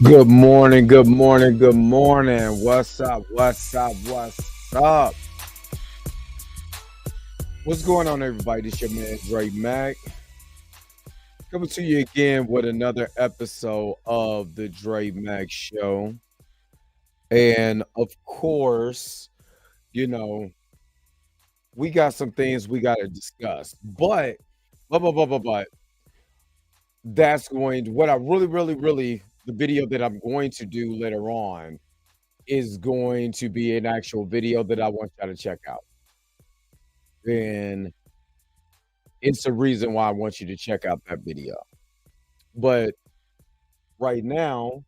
Good morning, good morning, good morning. What's up? What's up? What's up? What's going on, everybody? This your man Dre Mac coming to you again with another episode of the Dre Mac Show. And of course, you know, we got some things we got to discuss, but that's what I really, the video that I'm going to do later on is going to be an actual video that I want y'all to check out. And it's the reason why I want you to check out that video. But right now,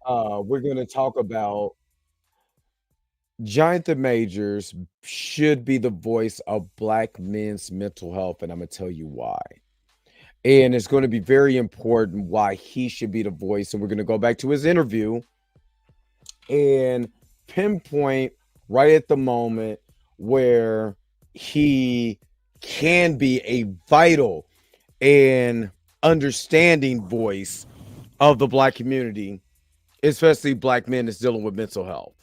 we're going to talk about Jonathan Majors should be the voice of Black men's mental health, and I'm going to tell you why. And it's going to be very important why he should be the voice. And we're going to go back to his interview and pinpoint right at the moment where he can be a vital and understanding voice of the Black community, especially Black men that's dealing with mental health.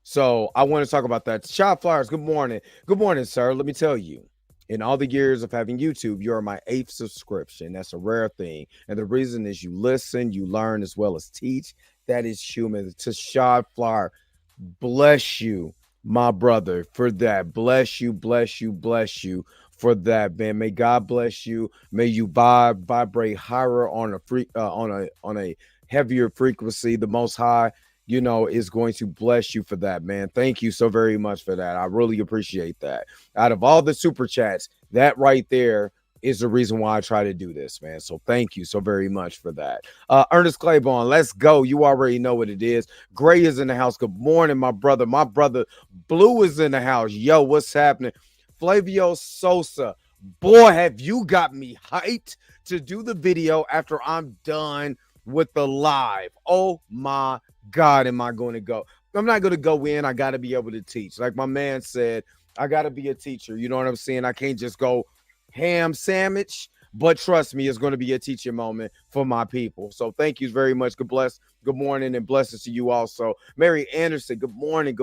So I want to talk about that. Shot Flyers, good morning. Good morning, sir. Let me tell you, in all the years of having YouTube, you are my 8th subscription. That's a rare thing. And the reason is you listen, you learn, as well as teach. That is human. To Shot Flyer, bless you, my brother, for that. Bless you for that, man. May God bless you. May you vibrate higher on a heavier frequency. The Most High, is going to bless you for that, man. Thank you so very much for that. I really appreciate that. Out of all the super chats, that right there is the reason why I try to do this, man. So thank you so very much for that. Ernest Claiborne, let's go. You already know what it is. Gray is in the house. Good morning, my brother. My brother Blue is in the house. Yo, what's happening? Flavio Sosa, boy, have you got me hyped to do the video after I'm done with the live. Oh my God, am I going to go? I'm not going to go in. I got to be able to teach. Like my man said, I got to be a teacher. You know what I'm saying? I can't just go ham sandwich, but trust me, it's going to be a teaching moment for my people. So thank you very much. Good morning, and blessings to you also. Mary Anderson, good morning.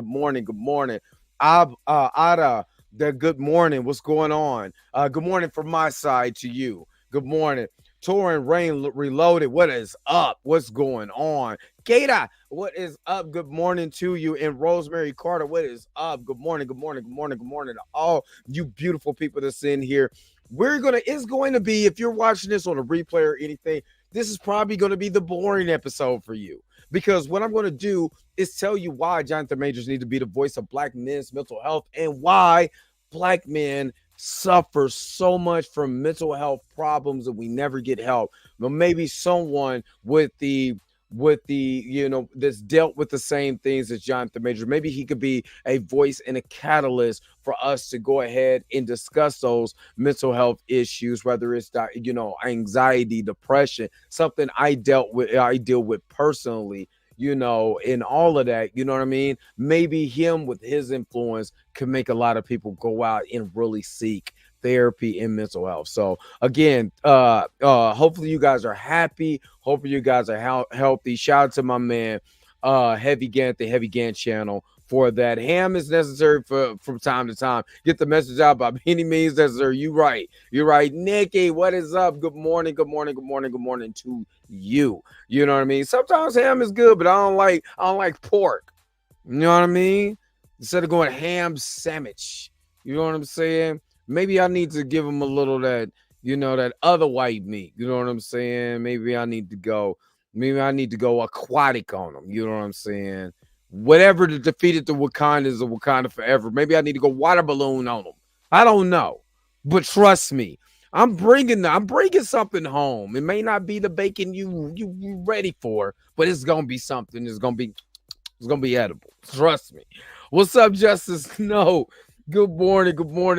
Ada, good morning. What's going on? Good morning from my side to you. Good morning. Torin Rain Reloaded, what is up? What's going on? Gata, what is up? Good morning to you. And Rosemary Carter, what is up? Good morning to all you beautiful people that's in here. It's going to be, if you're watching this on a replay or anything, this is probably going to be the boring episode for you. Because what I'm going to do is tell you why Jonathan Majors need to be the voice of Black men's mental health and why Black men suffer so much from mental health problems that we never get help. But maybe someone with the that's dealt with the same things as Jonathan Majors, maybe he could be a voice and a catalyst for us to go ahead and discuss those mental health issues, whether it's anxiety, depression, something I deal with personally, and all of that, you know what I mean? Maybe him with his influence can make a lot of people go out and really seek therapy and mental health. So again, hopefully you guys are happy. Hopefully you guys are healthy. Shout out to my man, Heavy Gant, the Heavy Gant channel, for that. Ham is necessary from time to time. Get the message out by any means necessary. You're right. Nikki, what is up? Good morning to you. You know what I mean? Sometimes ham is good, but I don't like pork. You know what I mean? Instead of going ham sandwich, you know what I'm saying? Maybe I need to give him a little that other white meat. You know what I'm saying? Maybe I need to go aquatic on them. You know what I'm saying? Whatever that defeated the Wakandas of Wakanda forever. Maybe I need to go water balloon on them. I don't know. But trust me, I'm bringing something home. It may not be the bacon you ready for, but it's going to be something. It's going to be edible. Trust me. What's up, Justice? No. Good morning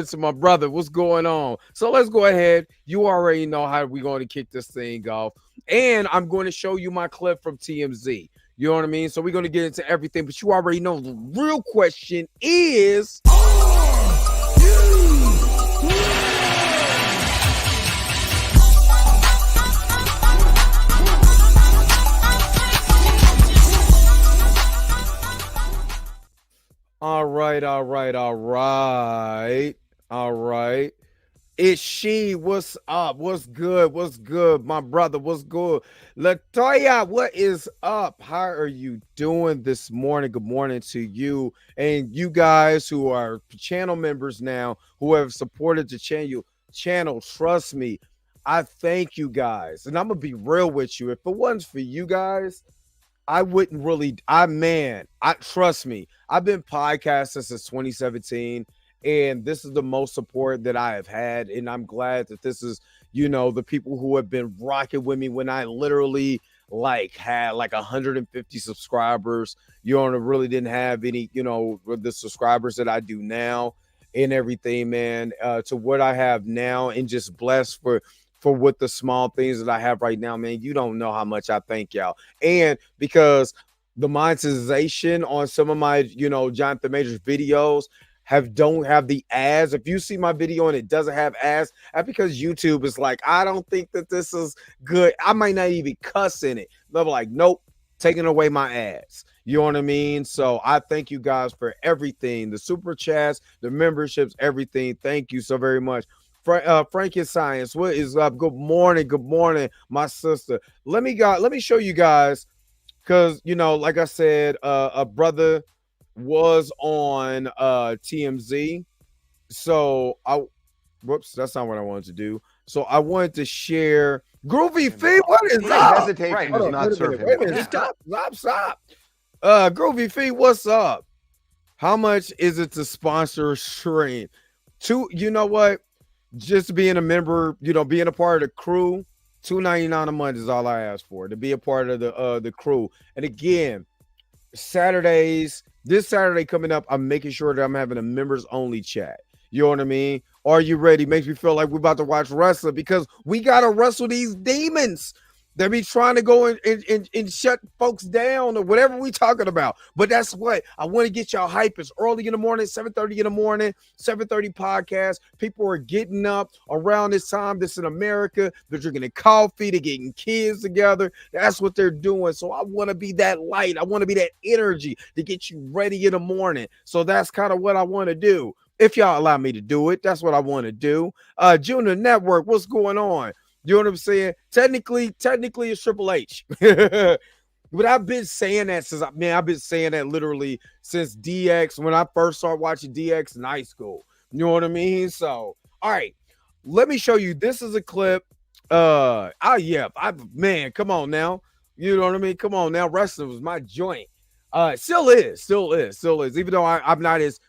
to my brother. What's going on? So let's go ahead. You already know how we're going to kick this thing off. And I'm going to show you my clip from TMZ. You know what I mean? So we're going to get into everything. But you already know the real question is... All right, all right, all right, all right. It's she. What's up? What's good? What's good, my brother? What's good? Latoya, what is up? How are you doing this morning? Good morning to you and you guys who are channel members now, who have supported the channel. Trust me, I thank you guys. And I'm gonna be real with you. If it wasn't for you guys, I wouldn't really. I trust me. I've been podcasting since 2017, and this is the most support that I have had. And I'm glad that this is, the people who have been rocking with me when I literally had like 150 subscribers. Really didn't have any, with the subscribers that I do now and everything, man. To what I have now, and just blessed for what the small things that I have right now, man. You don't know how much I thank y'all. And because the monetization on some of my, Jonathan Majors videos don't have the ads. If you see my video and it doesn't have ads, that's because YouTube is like, I don't think that this is good. I might not even cuss in it. They're like, nope, taking away my ads. You know what I mean? So I thank you guys for everything, the super chats, the memberships, everything. Thank you so very much. Frankie Science, what is up? Good morning, my sister. Let me show you guys, because like I said, a brother was on TMZ. So whoops, that's not what I wanted to do. So I wanted to share Groovy Feet. What is that? Hesitation does not serve him. Wait a minute. Stop. Groovy Feet, what's up? How much is it to sponsor a stream? You know what? Just being a member, being a part of the crew, $2.99 a month is all I ask for, to be a part of the crew. And again, this Saturday coming up, I'm making sure that I'm having a members only chat. You know what I mean? Are you ready? Makes me feel like we're about to watch wrestling, because we gotta wrestle these demons. They be trying to go and shut folks down or whatever we talking about. But that's what I want to get y'all hype. It's early in the morning, 7:30 in the morning, 7:30 podcast. People are getting up around this time. This in America. They're drinking coffee. They're getting kids together. That's what they're doing. So I want to be that light. I want to be that energy to get you ready in the morning. So that's kind of what I want to do. If y'all allow me to do it, that's what I want to do. Junior Network, what's going on? You know what I'm saying? Technically it's Triple H. But I've been saying that I've been saying that literally since DX, when I first started watching DX in high school. You know what I mean? So, all right, let me show you. This is a clip. Come on now. You know what I mean? Come on now. Wrestling was my joint. Still is. Even though I'm not as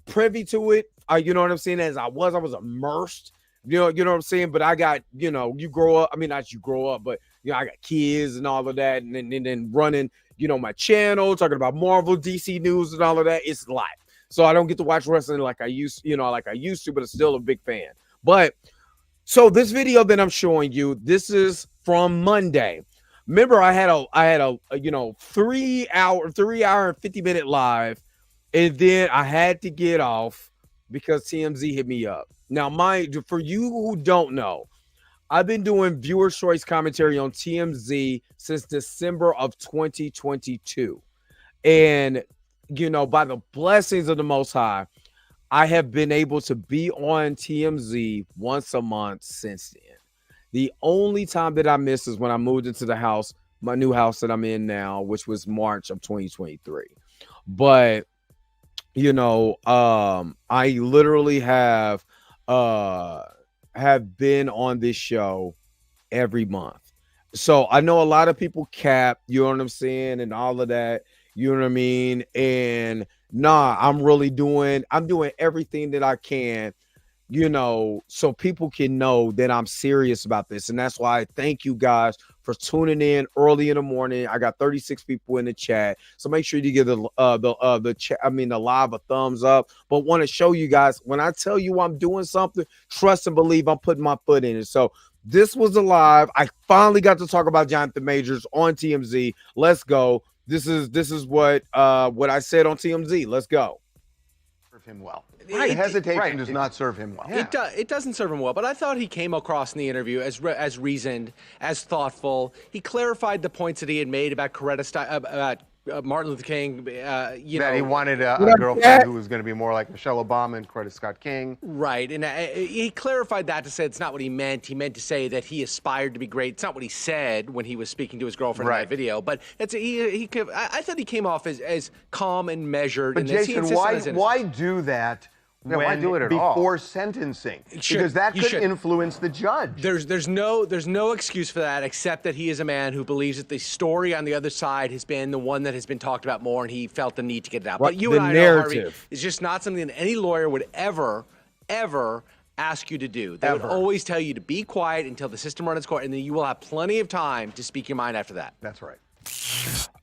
privy to it, you know what I'm saying, as I was immersed. You know what I'm saying? But I got, you grow up. I mean, not you grow up, but, I got kids and all of that. And then running, my channel, talking about Marvel, DC news and all of that. It's live. So I don't get to watch wrestling like I used to, but I'm still a big fan. But so this video that I'm showing you, this is from Monday. Remember, I had a 3 hour and 50-minute live. And then I had to get off because TMZ hit me up. Now, for you who don't know, I've been doing viewer choice commentary on TMZ since December of 2022. And, by the blessings of the Most High, I have been able to be on TMZ once a month since then. The only time that I missed is when I moved into the house, my new house that I'm in now, which was March of 2023. But, I literally have been on this show every month. So I know a lot of people cap, you know what I'm saying, and all of that, you know what I mean? And I'm doing everything that I can, so people can know that I'm serious about this. And that's why I thank you guys for tuning in early in the morning. I got 36 people in the chat, so make sure you give the live a thumbs up. But want to show you guys, when I tell you I'm doing something, trust and believe I'm putting my foot in it. So this was a live. I finally got to talk about Jonathan Majors on TMZ. Let's go. This is what I said on TMZ. Let's go. Serve him well. Right. Hesitation does not serve him well. It doesn't serve him well, but I thought he came across in the interview as reasoned, as thoughtful. He clarified the points that he had made about Martin Luther King, that he wanted a What up, girlfriend Cat? who was going to be more like Michelle Obama and Coretta Scott King. Right, and he clarified that to say it's not what he meant. He meant to say that he aspired to be great. It's not what he said when he was speaking to his girlfriend in that video. But it's I thought he came off as calm and measured. But Jason, why do that? Yeah, why do it at before all? sentencing? Sure, because that you could should. influence the judge. There's no excuse for that except that he is a man who believes that the story on the other side has been the one that has been talked about more, and he felt the need to get it out. Right, But you the and I know, Harvey, narrative. it's just not something that any lawyer would ever ask you to do. They would always tell you to be quiet until the system runs its course, and then you will have plenty of time to speak your mind after that. That's right.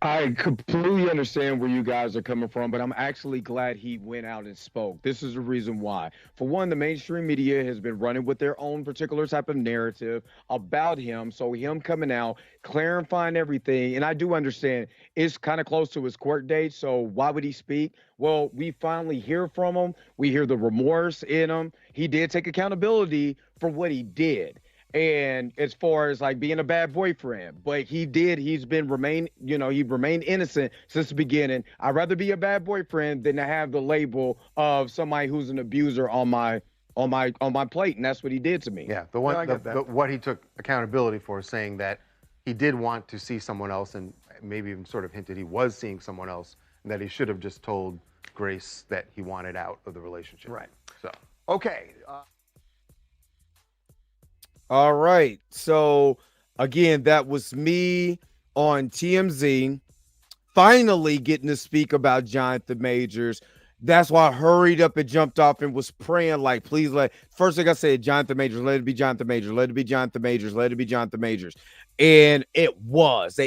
I completely understand where you guys are coming from, but I'm actually glad he went out and spoke. This is the reason why. For one, the mainstream media has been running with their own particular type of narrative about him. So him coming out, clarifying everything, and I do understand it's kind of close to his court date, so why would he speak? Well, we finally hear from him. We hear the remorse in him. He did take accountability for what he did. And as far as like being a bad boyfriend, but he remained innocent since the beginning. I'd rather be a bad boyfriend than to have the label of somebody who's an abuser on my plate, and that's what he did to me. Yeah, what he took accountability for, saying that he did want to see someone else, and maybe even sort of hinted he was seeing someone else, and that he should have just told Grace that he wanted out of the relationship. Right. So, okay. All right. So again, that was me on TMZ, finally getting to speak about Jonathan Majors. That's why I hurried up and jumped off and was praying, like, please first thing I said, Jonathan Majors, let it be Jonathan Majors, let it be Jonathan Majors, let it be Jonathan Majors. And it was.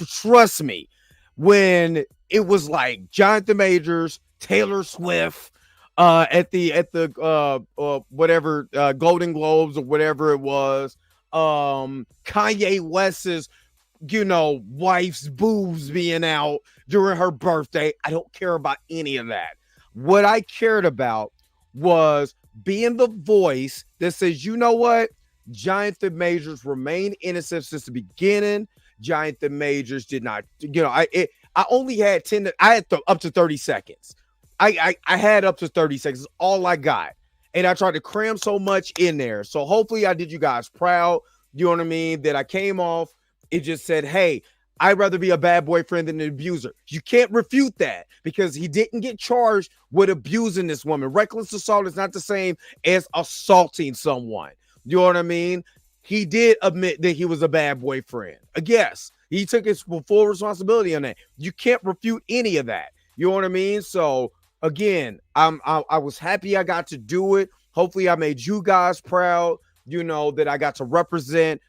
Trust me, when it was like Jonathan Majors, Taylor Swift, at the whatever Golden Globes or whatever it was, Kanye West's wife's boobs being out during her birthday. I don't care about any of that. What I cared about was being the voice that says, you know what, Jonathan Majors remained innocent since the beginning. Jonathan Majors did not, I only had up to 30 seconds. I had up to 30 seconds, all I got. And I tried to cram so much in there. So hopefully I did you guys proud. You know what I mean? That I came off. It just said, hey, I'd rather be a bad boyfriend than an abuser. You can't refute that because he didn't get charged with abusing this woman. Reckless assault is not the same as assaulting someone. You know what I mean? He did admit that he was a bad boyfriend. Yes, he took his full responsibility on that. You can't refute any of that. You know what I mean? So again, I was happy I got to do it. Hopefully I made you guys proud, that I got to represent,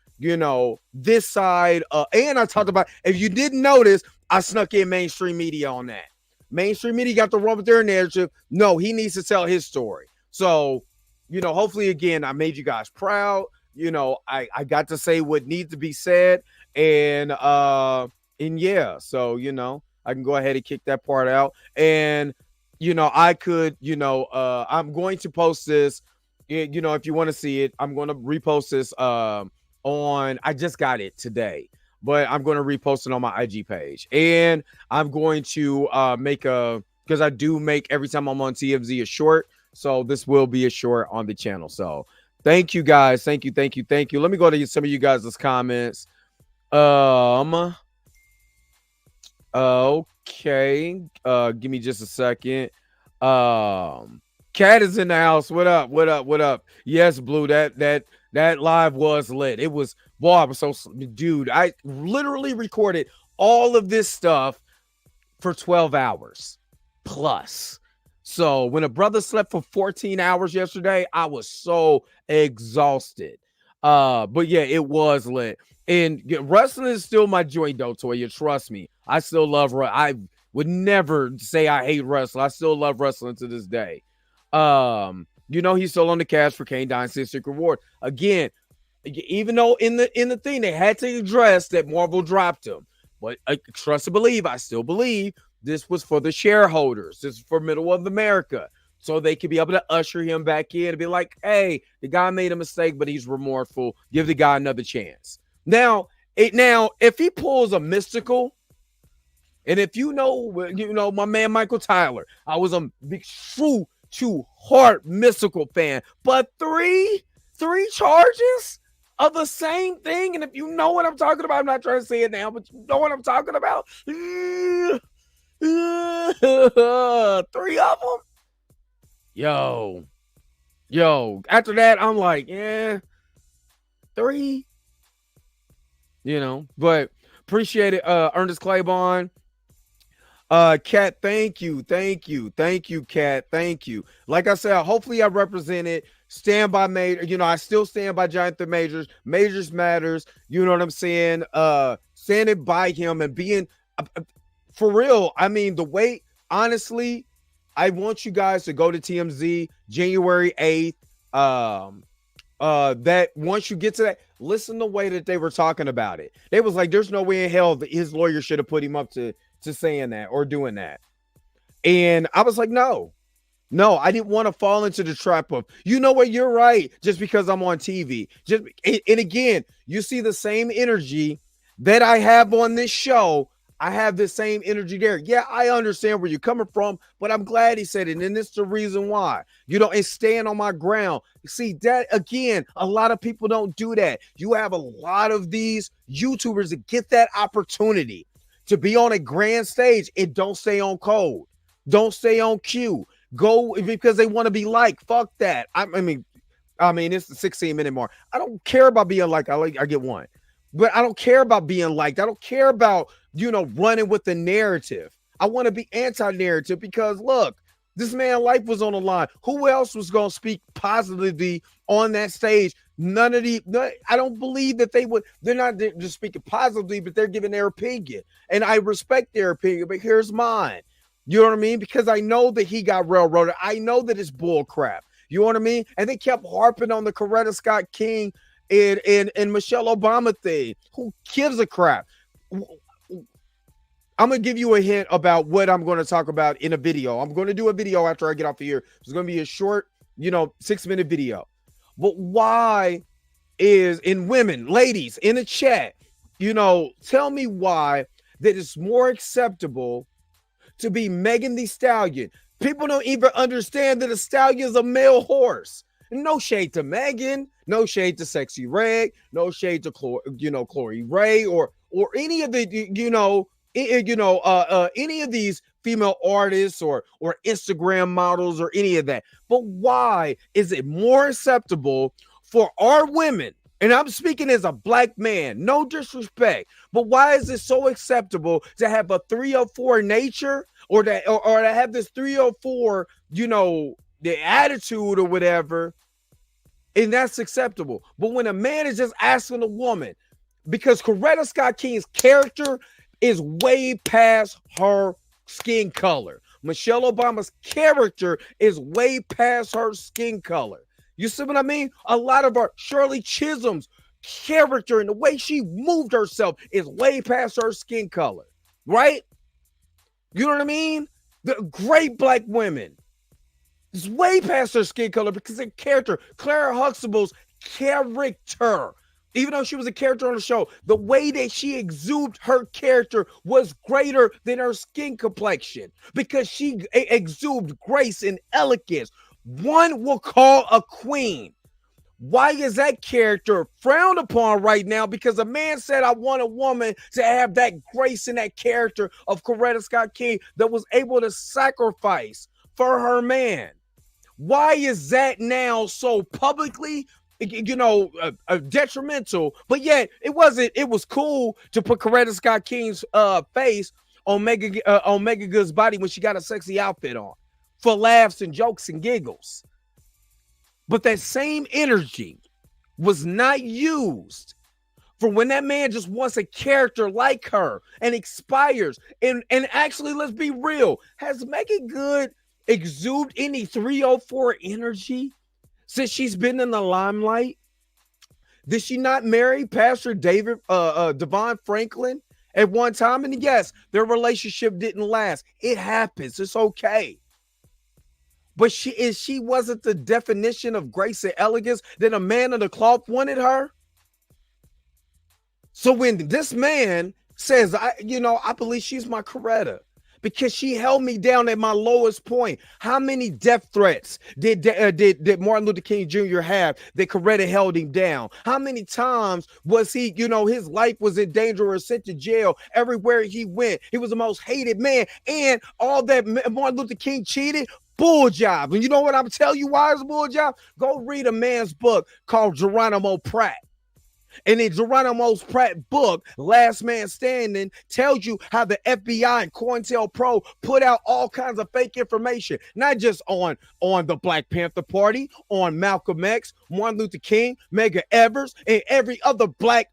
this side. And I talked about, if you didn't notice, I snuck in mainstream media on that. Mainstream media got to run with their narrative. No, he needs to tell his story. So, hopefully, again, I made you guys proud. I got to say what needs to be said. And yeah, so, I can go ahead and kick that part out. And I could, I'm going to post this, if you want to see it, I'm going to repost this I just got it today, but I'm going to repost it on my IG page. And I'm going to because I do make every time I'm on TMZ a short. So this will be a short on the channel. So thank you guys. Thank you. Let me go to some of you guys' comments. Okay. Give me just a second. Cat is in the house. What up? Yes, Blue. That live was lit. It was, boy, I was so, dude, I literally recorded all of this stuff for 12 hours plus. So when a brother slept for 14 hours yesterday, I was so exhausted. But yeah, it was lit. And wrestling is still my joint, though, Toya. Trust me. I still love wrestling. I would never say I hate wrestling. I still love wrestling to this day. He's still on the cash for Kane Dynasty Secret Reward. Again, even though in the thing they had to address that Marvel dropped him. But trust and believe, I still believe this was for the shareholders. This is for Middle of America. So they could be able to usher him back in and be like, hey, the guy made a mistake, but he's remorseful. Give the guy another chance. Now, if he pulls a mystical, And if you know my man Michael Tyler, I was a big true heart mystical fan. But three charges of the same thing. And if you know what I'm talking about, I'm not trying to say it now, but you know what I'm talking about. 3 of them. Yo. After that, I'm like, yeah, 3. But appreciate it. Ernest Claiborne. Kat, thank you, Kat, thank you. Like I said, hopefully I represented. Stand by Major. I still stand by Jonathan Majors. Majors matters. You know what I'm saying? Standing by him and being for real. I mean, the way, honestly, I want you guys to go to TMZ January 8th. That once you get to that, listen to the way that they were talking about it. They was like, there's no way in hell that his lawyer should have put him up to saying that or doing that. And I was like, no, I didn't want to fall into the trap of, you know what, you're right, just because I'm on TV. And again, you see the same energy that I have on this show. I have the same energy there. Yeah, I understand where you're coming from, but I'm glad he said it. And this is the reason why, and staying on my ground. See, that again, a lot of people don't do that. You have a lot of these YouTubers that get that opportunity to be on a grand stage and don't stay on code. Don't stay on cue. Go because they want to be liked. Fuck that. I mean, it's the 16-minute mark. I don't care about being liked. I get one. But I don't care about being liked. I don't care about, running with the narrative. I want to be anti-narrative because, look, this man's life was on the line. Who else was going to speak positively on that stage? I don't believe that they would. They're not just speaking positively, but they're giving their opinion. And I respect their opinion, but here's mine. You know what I mean? Because I know that he got railroaded. I know that it's bull crap. You know what I mean? And they kept harping on the Coretta Scott King and Michelle Obama thing. Who gives a crap? I'm going to give you a hint about what I'm going to talk about in a video. I'm going to do a video after I get off of here. It's going to be a short, 6-minute video. But why is, in women, ladies, in the chat, tell me why that it's more acceptable to be Megan Thee Stallion. People don't even understand that a stallion is a male horse. No shade to Megan, no shade to Sexy Red, no shade to Chloe Ray or any of the any of these female artists or Instagram models or any of that. But why is it more acceptable for our women? And I'm speaking as a black man, no disrespect, but why is it so acceptable to have a 304 nature or to have this 304, the attitude or whatever, and that's acceptable. But when a man is just asking a woman, because Coretta Scott King's character is way past her skin color. Michelle Obama's character is way past her skin color. You see what I mean? A lot of our Shirley Chisholm's character and the way she moved herself is way past her skin color, right? You know what I mean? The great black women is way past her skin color because her character, Clara Huxtable's character, even though she was a character on the show, the way that she exuded her character was greater than her skin complexion because she exuded grace and elegance. One will call a queen. Why is that character frowned upon right now? Because a man said, I want a woman to have that grace and that character of Coretta Scott King that was able to sacrifice for her man. Why is that now so publicly, detrimental? But yet it wasn't. It was cool to put Coretta Scott King's face on Megan Good's body when she got a sexy outfit on for laughs and jokes and giggles. But that same energy was not used for when that man just wants a character like her and expires. And actually, let's be real. Has Megan Good exuded any 304 energy since she's been in the limelight? Did she not marry Pastor Devon Franklin at one time? And yes, their relationship didn't last. It happens. It's okay. But she wasn't the definition of grace and elegance that a man of the cloth wanted her. So when this man says, I believe she's my Coretta because she held me down at my lowest point. How many death threats did Martin Luther King Jr. have that Coretta held him down? How many times was he, his life was in danger or sent to jail everywhere he went? He was the most hated man, and all that Martin Luther King cheated. Bull job. And you know what I'm telling you why it's a bull job? Go read a man's book called Geronimo Pratt. And in Geronimo Pratt's book, Last Man Standing, tells you how the FBI and COINTELPRO put out all kinds of fake information, not just on the Black Panther Party, on Malcolm X, Martin Luther King, Medgar Evers, and every other black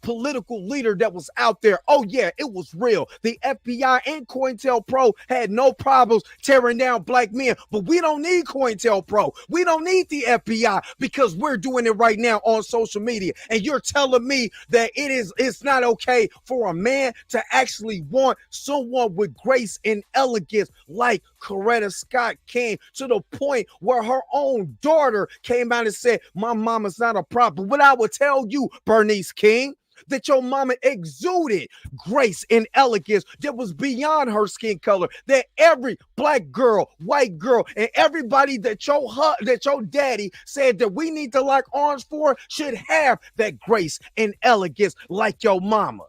political leader that was out there. Oh, yeah, it was real. The FBI and COINTELPRO had no problems tearing down black men, but we don't need COINTELPRO. We don't need the FBI because we're doing it right now on social media. And you're telling me that it's not okay for a man to actually want someone with grace and elegance like Coretta Scott King, to the point where her own daughter came out and said, my mama's not a problem. But I will tell you, Bernice King, that your mama exuded grace and elegance that was beyond her skin color, that every black girl, white girl, and everybody that your daddy said that we need to lock arms for should have that grace and elegance like your mama.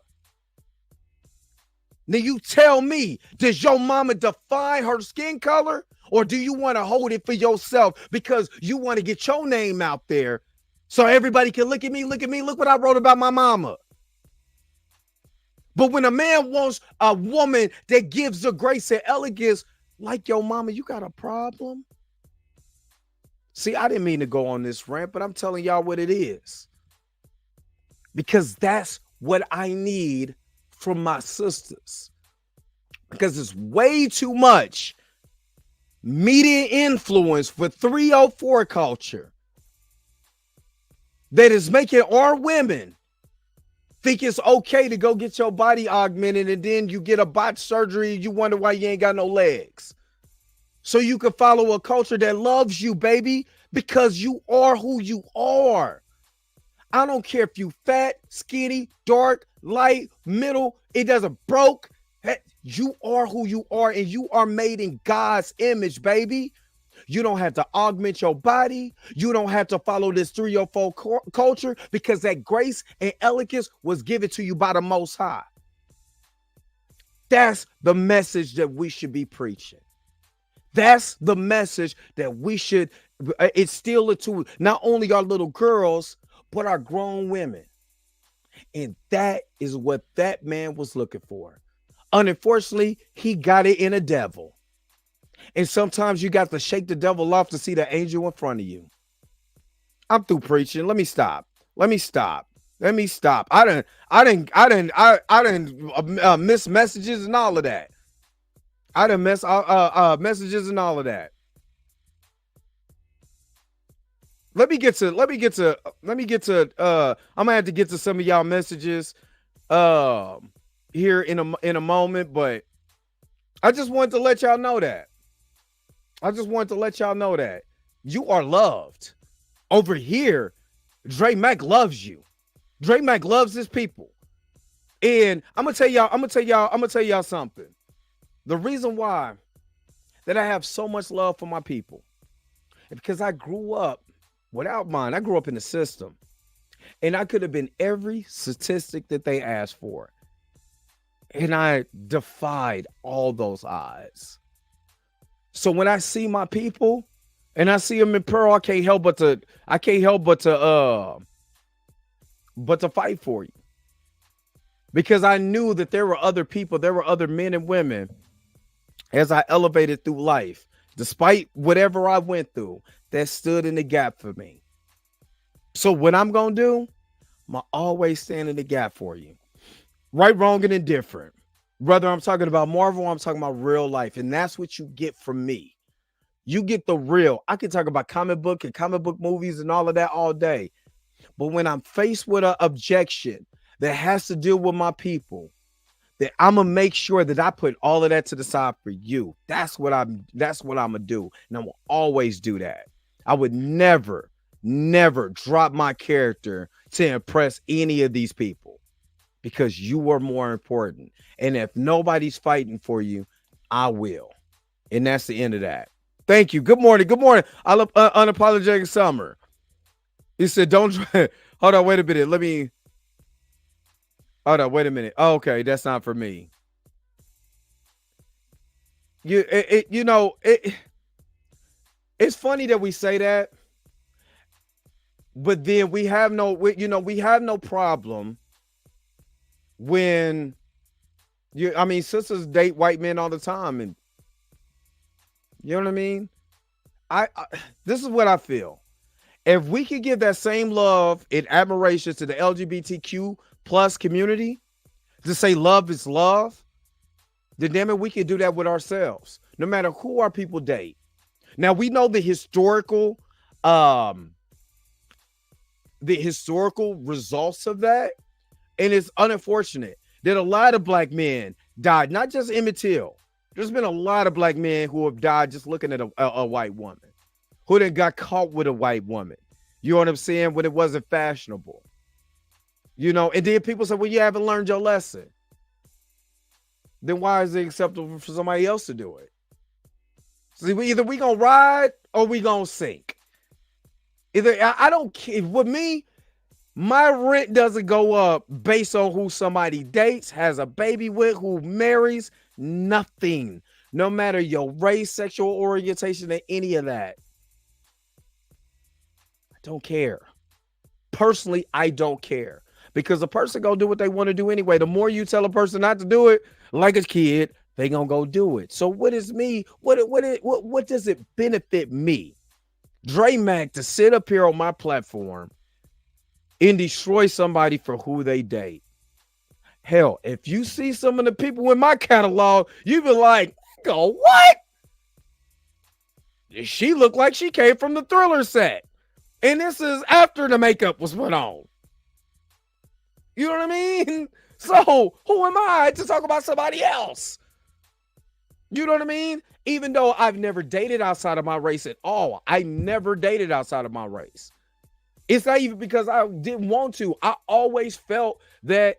Now you tell me, does your mama define her skin color, or do you want to hold it for yourself because you want to get your name out there so everybody can look at me, look what I wrote about my mama? But when a man wants a woman that gives the grace and elegance like your mama, you got a problem? See, I didn't mean to go on this rant, but I'm telling y'all what it is. Because that's what I need from my sisters. Because it's way too much media influence for 304 culture that is making our women think it's okay to go get your body augmented, and then you get a botched surgery, you wonder why you ain't got no legs. So you can follow a culture that loves you, baby, because you are who you are. I don't care if you fat, skinny, dark, light, middle, it doesn't broke. You are who you are, and you are made in God's image, baby. You don't have to augment your body. You don't have to follow this 304 culture, because that grace and elegance was given to you by the Most High. That's the message that we should be preaching. That's the message that we should instill into not only our little girls, but our grown women. And that is what that man was looking for. Unfortunately, he got it in a devil. And sometimes you got to shake the devil off to see the angel in front of you. I'm through preaching. Let me stop. I didn't miss messages and all of that. I done miss messages and all of that. Let me get to I'm gonna have to get to some of y'all messages here in a moment, but I just wanted to let y'all know that. You are loved. Over here, Dre Mack loves you. Dre Mack loves his people. And I'm gonna tell y'all something. The reason why that I have so much love for my people is because I grew up without mine. I grew up in the system, and I could have been every statistic that they asked for. And I defied all those odds. So when I see my people and I see them in peril, I can't help but to fight for you. Because I knew that there were other people, there were other men and women as I elevated through life, despite whatever I went through, that stood in the gap for me. So what I'm going to do, I'm going to always stand in the gap for you. Right, wrong, and indifferent. Whether I'm talking about Marvel or I'm talking about real life. And that's what you get from me. You get the real. I can talk about comic book movies and all of that all day. But when I'm faced with an objection that has to deal with my people, that I'm gonna make sure that I put all of that to the side for you. That's what I'm gonna do. And I will always do that. I would never drop my character to impress any of these people. because you are more important. And if nobody's fighting for you, I will. And that's the end of that. Thank you. Good morning. Good morning. I love unapologetic summer. He said, don't try. Hold on. Wait a minute. Hold on. Wait a minute. Oh, okay. That's not for me. It's funny that we say that, but then we have no problem when sisters date white men all the time, and you know what I mean? I this is what I feel. If we could give that same love and admiration to the LGBTQ plus community, to say love is love, then damn it, we can do that with ourselves, no matter who our people date. Now we know the historical results of that, and it's unfortunate that a lot of black men died, not just Emmett Till. There's been a lot of black men who have died just looking at a white woman, who then got caught with a white woman. You know what I'm saying? When it wasn't fashionable. And then people say, well, you haven't learned your lesson. Then why is it acceptable for somebody else to do it? See, either we gonna ride or we gonna sink. I don't care. With me, my rent doesn't go up based on who somebody dates, has a baby with, who marries, nothing. No matter your race, sexual orientation, or any of that. I don't care. Personally, I don't care. Because a person gonna do what they want to do anyway. The more you tell a person not to do it, like a kid, they gonna go do it. So what is me? What does it benefit me, Dre Mac, to sit up here on my platform and destroy somebody for who they date? Hell, if you see some of the people in my catalog, you be like, go, what? She looked like she came from the Thriller set. And this is after the makeup was put on. You know what I mean? So who am I to talk about somebody else? You know what I mean? Even though I've never dated outside of my race at all. I never dated outside of my race. It's not even because I didn't want to. I always felt that,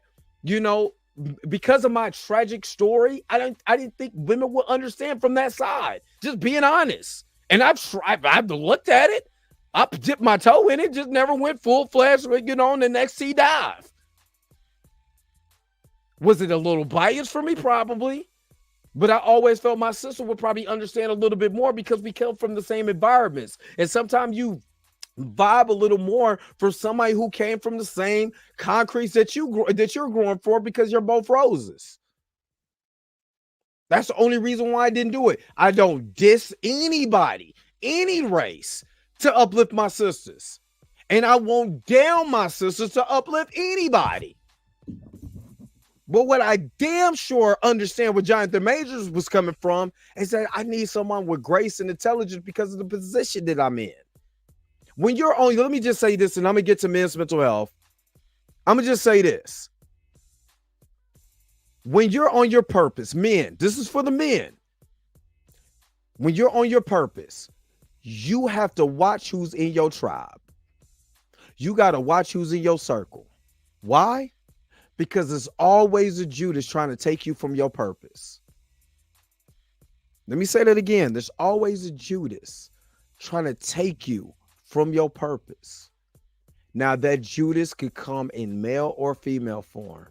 because of my tragic story, I didn't think women would understand from that side. Just being honest. And I've looked at it. I dipped my toe in it, just never went full-fledged, on the next sea dive. Was it a little biased for me? Probably. But I always felt my sister would probably understand a little bit more because we come from the same environments. And sometimes you vibe a little more for somebody who came from the same concretes that you're growing for, because you're both roses. That's the only reason why I didn't do it. I don't diss anybody, any race, to uplift my sisters. And I won't down my sisters to uplift anybody. But what I damn sure understand where Jonathan Majors was coming from is that I need someone with grace and intelligence because of the position that I'm in. When you're on, let me just say this, and I'm going to get to men's mental health. I'm going to just say this. When you're on your purpose, men, this is for the men. When you're on your purpose, you have to watch who's in your tribe. You got to watch who's in your circle. Why? Because there's always a Judas trying to take you from your purpose. Let me say that again. There's always a Judas trying to take you from your purpose. Now, that Judas could come in male or female form,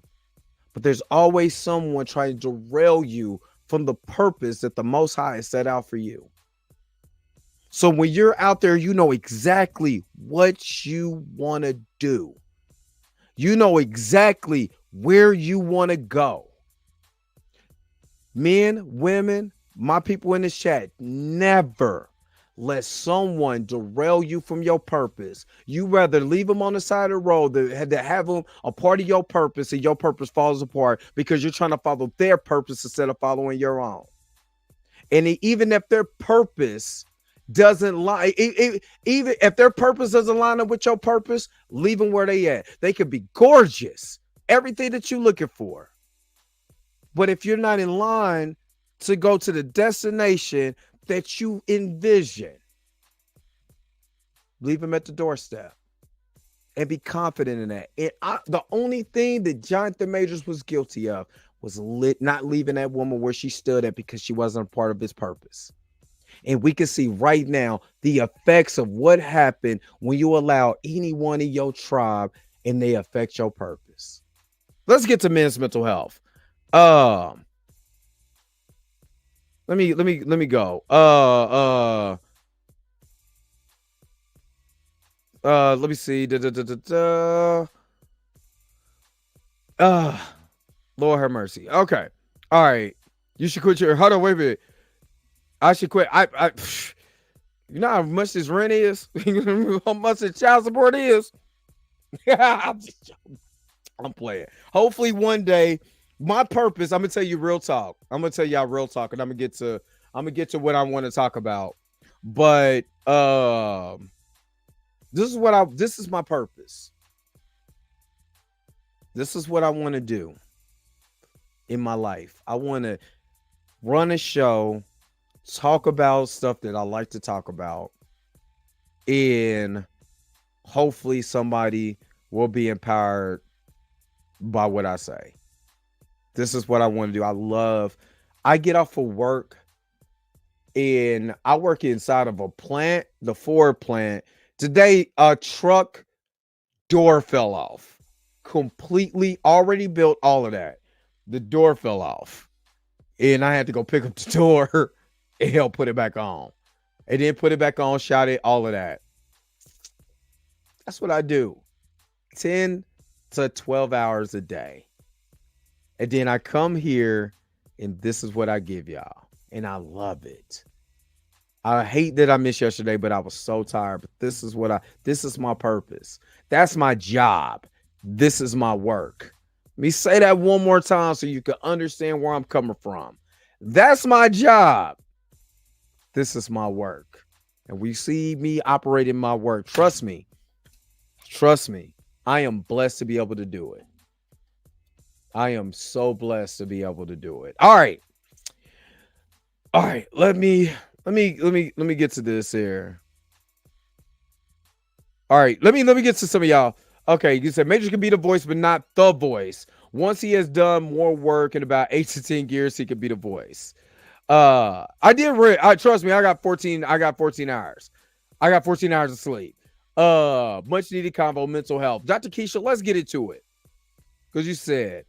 but there's always someone trying to derail you from the purpose that the Most High has set out for you. So when you're out there, you know exactly what you want to do. You know exactly where you want to go. Men, women, my people in this chat, never let someone derail you from your purpose. You rather leave them on the side of the road than have them a part of your purpose, and your purpose falls apart because you're trying to follow their purpose instead of following your own. And even if their purpose doesn't line, even if their purpose doesn't line up with your purpose, leave them where they at. They could be gorgeous, everything that you're looking for. But if you're not in line to go to the destination that you envision, leave them at the doorstep. and be confident in that. And the only thing that Jonathan Majors was guilty of was not leaving that woman where she stood at because she wasn't a part of his purpose. And we can see right now the effects of what happened when you allow anyone in your tribe and they affect your purpose. Let's get to men's mental health. Let me go. Let me see. Lord have mercy. Okay. All right. You should quit your. Hold on. Wait a minute. I should quit. You know how much this rent is? How much the child support is? I'm playing. Hopefully one day, my purpose, I'm gonna tell you real talk. I'm gonna tell y'all real talk, and I'm gonna get to what I want to talk about. But this is my purpose. This is what I want to do in my life. I want to run a show, talk about stuff that I like to talk about, and hopefully somebody will be empowered by what I say. This is what I want to do. I get off of work and I work inside of a plant, the Ford plant. Today, a truck door fell off. Completely already built, all of that. The door fell off. And I had to go pick up the door and help put it back on. And then put it back on, shot it, all of that. That's what I do. 10 to 12 hours a day. And then I come here and this is what I give y'all. And I love it. I hate that I missed yesterday, but I was so tired. But this is my purpose. That's my job. This is my work. Let me say that one more time so you can understand where I'm coming from. That's my job. This is my work. And we see me operating my work. Trust me. Trust me. I am blessed to be able to do it. I am so blessed to be able to do it. All right. All right. Let me get to this here. All right. Let me get to some of y'all. Okay, you said Major can be the voice, but not the voice. Once he has done more work in about 8 to 10 years, he could be the voice. Trust me, I got 14 hours. I got 14 hours of sleep. Much needed convo, mental health. Dr. Keisha, let's get into it. Because you said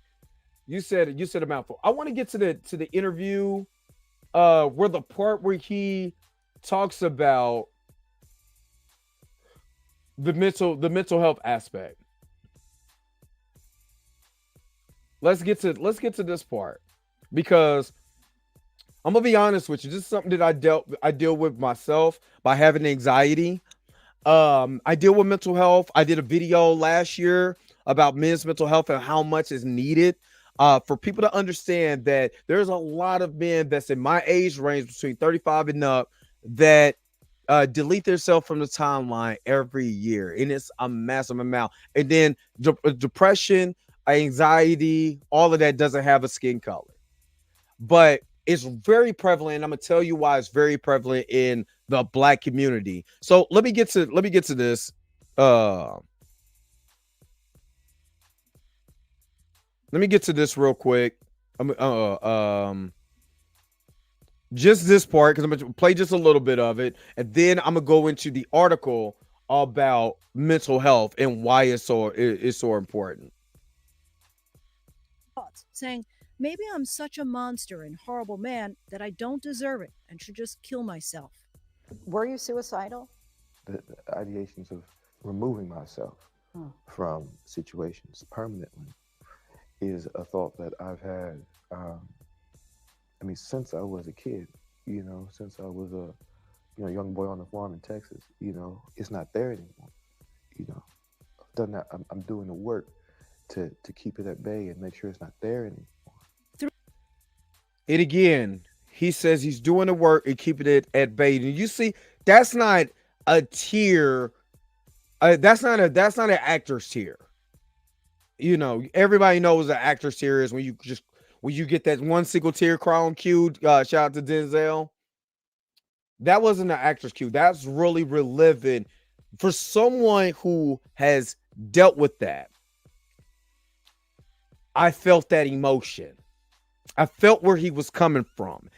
a mouthful. I want to get to the interview where the part where he talks about the mental health aspect. Let's get to this part, because I'm gonna be honest with you. This is something that I deal with myself by having anxiety. I deal with mental health. I did a video last year about men's mental health and how much is needed for people to understand that there's a lot of men that's in my age range between 35 and up that delete themselves from the timeline every year, and it's a massive amount. And then depression, anxiety, all of that doesn't have a skin color, but it's very prevalent. I'm gonna tell you why it's very prevalent in the Black community. So let me get to this. Let me get to this real quick. Just this part, because I'm gonna play just a little bit of it, and then I'm gonna go into the article about mental health and why it's so important. Saying, maybe I'm such a monster and horrible man that I don't deserve it and should just kill myself. Were you suicidal? The ideations of removing myself from situations permanently is a thought that I've had. Since I was a kid, since I was a young boy on the farm in Texas, it's not there anymore. I've done that. I'm doing the work to keep it at bay and make sure it's not there anymore. And again, he says he's doing the work and keeping it at bay. And you see, that's not a tier. That's not an actor's tier. Everybody knows an actor's tier is when you get that one single tear cry on cue. Shout out to Denzel. That wasn't an actor's cue. That's really reliving for someone who has dealt with that, I felt that emotion. I felt where he was coming from.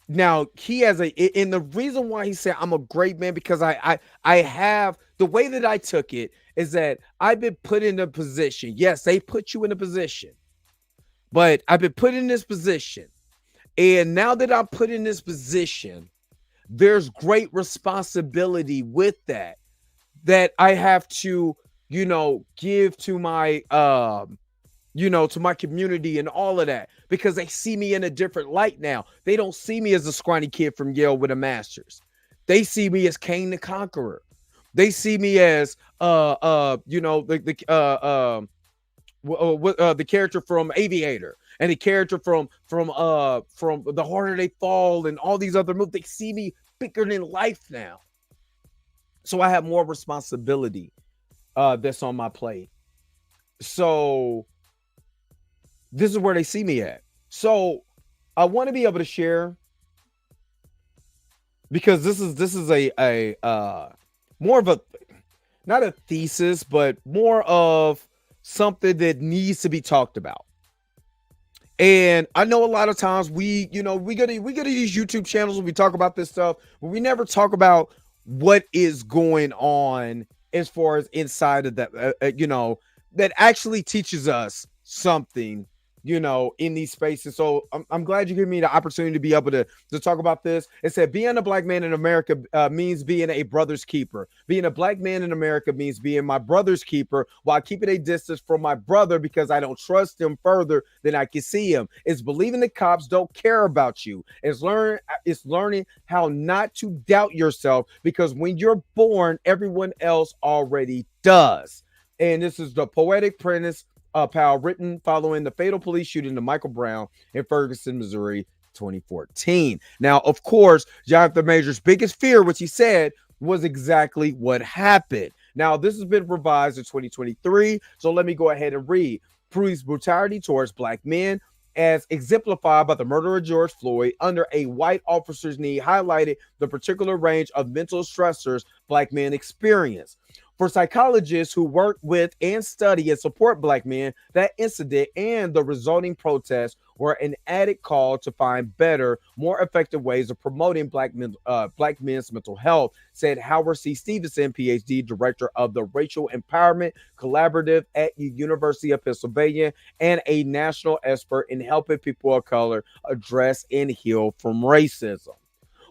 Now he has and the reason why he said I'm a great man, because I have, the way that I took it is that I've been put in a position. Yes, they put you in a position, but I've been put in this position. And now that I'm put in this position, there's great responsibility with that I have to, give to my, to my community and all of that, because they see me in a different light now. They don't see me as a scrawny kid from Yale with a master's. They see me as Cain the Conqueror. They see me as, the character from Aviator, and the character from The Harder They Fall, and all these other movies. They see me bigger than life now. So I have more responsibility that's on my plate. So this is where they see me at. So I want to be able to share, because this is a more of a, not a thesis, but more of something that needs to be talked about. And I know a lot of times we go to these YouTube channels and we talk about this stuff, but we never talk about what is going on as far as inside of that, that actually teaches us something, in these spaces. So I'm glad you gave me the opportunity to be able to talk about this. It said, being a black man in America means being a brother's keeper. Being a black man in America means being my brother's keeper while keeping a distance from my brother because I don't trust him further than I can see him. It's believing the cops don't care about you. It's learning how not to doubt yourself, because when you're born, everyone else already does. And this is the Poetic Prentice Powell, written following the fatal police shooting of Michael Brown in Ferguson, Missouri, 2014. Now, of course, Jonathan Major's biggest fear, which he said, was exactly what happened. Now, this has been revised in 2023, so let me go ahead and read. Police brutality towards black men, as exemplified by the murder of George Floyd under a white officer's knee, highlighted the particular range of mental stressors black men experience. For psychologists who work with and study and support black men, that incident and the resulting protests were an added call to find better, more effective ways of promoting black men's mental health, said Howard C. Stevenson, PhD, director of the Racial Empowerment Collaborative at the University of Pennsylvania and a national expert in helping people of color address and heal from racism.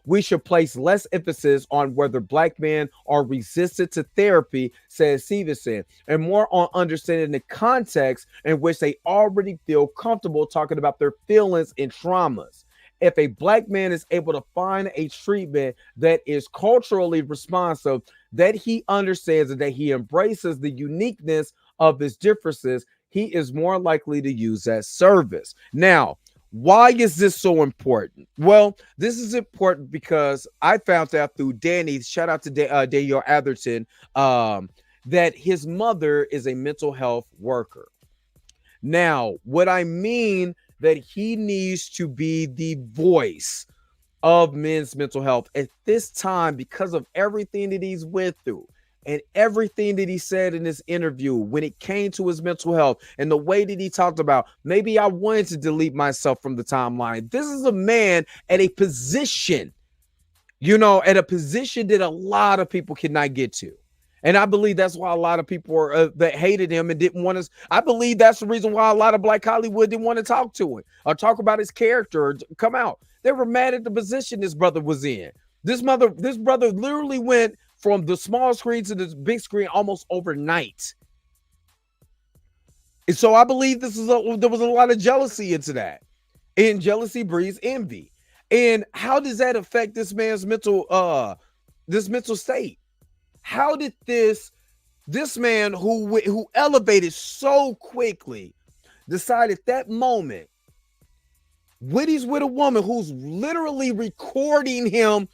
We should place less emphasis on whether black men are resistant to therapy, says Stevenson, and more on understanding the context in which they already feel comfortable talking about their feelings and traumas. If a black man is able to find a treatment that is culturally responsive, that he understands and that he embraces the uniqueness of his differences, he is more likely to use that service. Now, why is this so important? Well, this is important because I found out through Danny, shout out to Daniel Atherton, that his mother is a mental health worker. Now, what I mean that he needs to be the voice of men's mental health at this time because of everything that he's went through. And everything that he said in this interview when it came to his mental health and the way that he talked about, maybe I wanted to delete myself from the timeline. This is a man at a position, at a position that a lot of people cannot get to. And I believe that's why a lot of people are, that hated him and didn't want to. I believe that's the reason why a lot of Black Hollywood didn't want to talk to him or talk about his character or come out. They were mad at the position this brother was in. This brother literally went from the small screen to the big screen almost overnight. And so I believe there was a lot of jealousy into that. And jealousy breeds envy. And how does that affect this man's mental state? How did this man who elevated so quickly decide at that moment when he's with a woman who's literally recording him,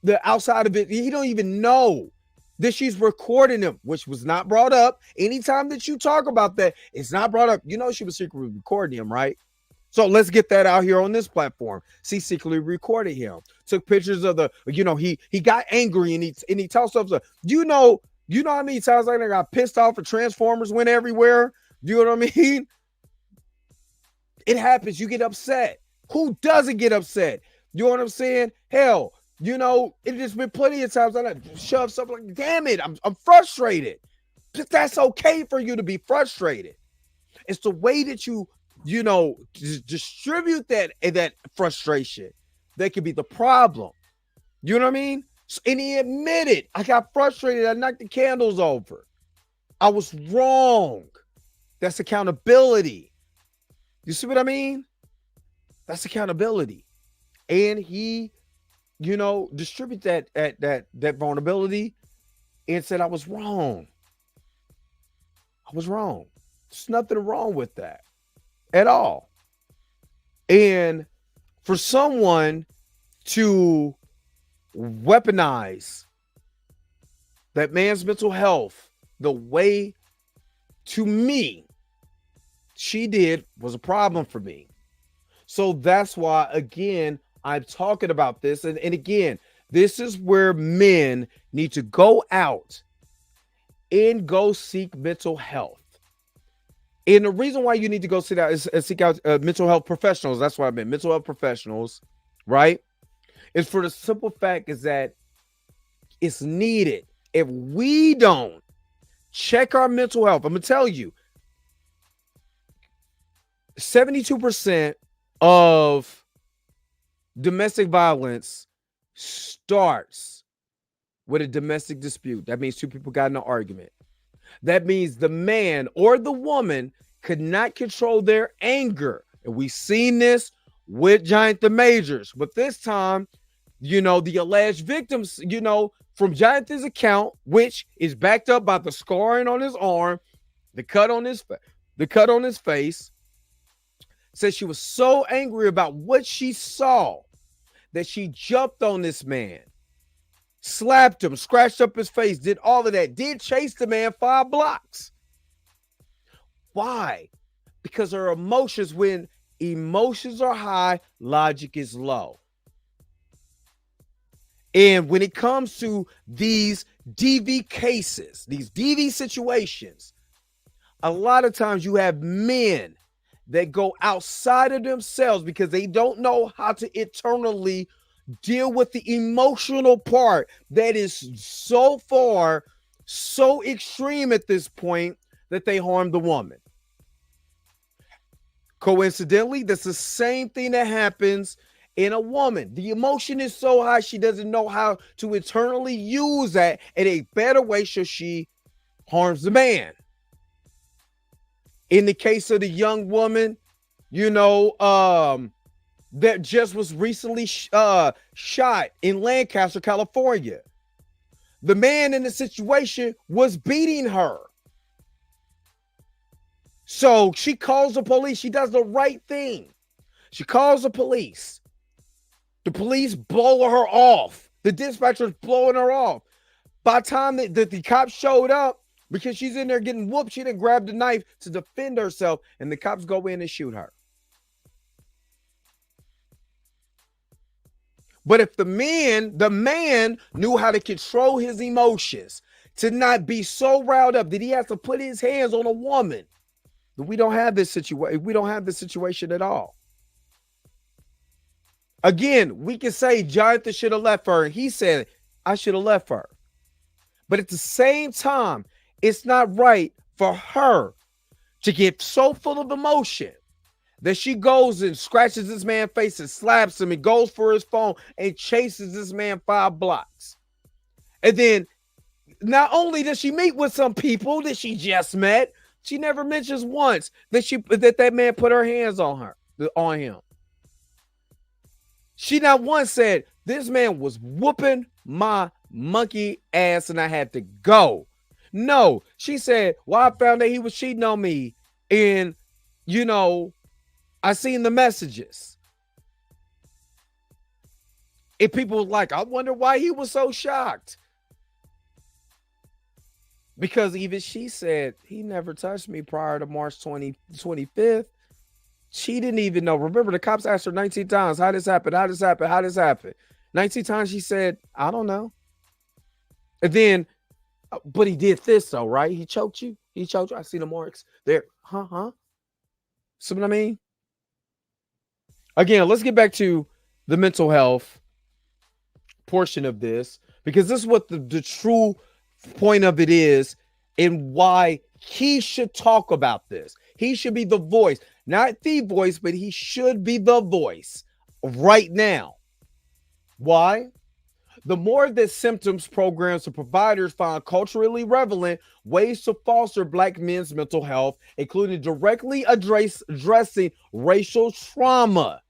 the outside of it, he don't even know that she's recording him, which was not brought up. Anytime that you talk about that, it's not brought up. She was secretly recording him, right? So let's get that out here on this platform. She secretly recorded him, took pictures of he got angry and he tells stuff. You know how many times I got pissed off and Transformers went everywhere? You know what I mean? It happens. You get upset. Who doesn't get upset? You know what I'm saying? Hell, you know, it just been plenty of times I shove something like, damn it, I'm frustrated. But that's okay for you to be frustrated. It's the way that you know, distribute that frustration that could be the problem. You know what I mean? So, and he admitted, I got frustrated. I knocked the candles over. I was wrong. That's accountability. You see what I mean? That's accountability. And he, you know, distributed that vulnerability and said, I was wrong. I was wrong. There's nothing wrong with that at all. And for someone to weaponize that man's mental health the way, to me, she did was a problem for me. So that's why, again, I'm talking about this. And again, this is where men need to go out and go seek mental health. And the reason why you need to go seek out mental health professionals, that's what I meant, mental health professionals, right? Is for the simple fact is that it's needed. If we don't check our mental health, I'm going to tell you, 72% of domestic violence starts with a domestic dispute. That means two people got in an argument. That means the man or the woman could not control their anger. And we've seen this with Jonathan Majors. But this time, you know, the alleged victims, you know, from Jonathan's account, which is backed up by the scarring on his arm, the cut on his face, said she was so angry about what she saw that she jumped on this man, slapped him, scratched up his face, did all of that, did chase the man 5 blocks. Why? Because her emotions, when emotions are high, logic is low. And when it comes to these DV cases, these DV situations, a lot of times you have men that go outside of themselves because they don't know how to internally deal with the emotional part that is so far, so extreme at this point that they harm the woman. Coincidentally, that's the same thing that happens in a woman. The emotion is so high, she doesn't know how to internally use that in a better way, so she harms the man. In the case of the young woman, you know, that just was recently shot in Lancaster, California. The man in the situation was beating her. So she calls the police. She does the right thing. She calls the police. The police blow her off. The dispatcher's blowing her off. By the time the cops showed up, because she's in there getting whooped, she didn't grab the knife to defend herself, and the cops go in and shoot her. But if the man knew how to control his emotions, to not be so riled up that he has to put his hands on a woman, we don't have this situation. We don't have this situation at all. Again, we can say Jonathan should have left her. And he said, I should have left her. But at the same time, it's not right for her to get so full of emotion that she goes and scratches this man's face and slaps him and goes for his phone and chases this man 5 blocks. And then not only does she meet with some people that she just met, she never mentions once that man put her hands on him. She not once said, this man was whooping my monkey ass and I had to go. No, she said, well, I found that he was cheating on me. And, you know, I seen the messages. And people were like, I wonder why he was so shocked. Because even she said, he never touched me prior to March 25th. She didn't even know. Remember, the cops asked her 19 times, how this happened? How this happened? How this happened? 19 times she said, I don't know. And then But he did this though, right? He choked you. He choked you. I see the marks there. See what I mean? Again, let's get back to the mental health portion of this, because this is what the true point of it is, and why he should talk about this. He should be the voice, not the voice, but he should be the voice right now. Why? The more that symptoms programs and providers find culturally relevant ways to foster Black men's mental health, including directly addressing racial trauma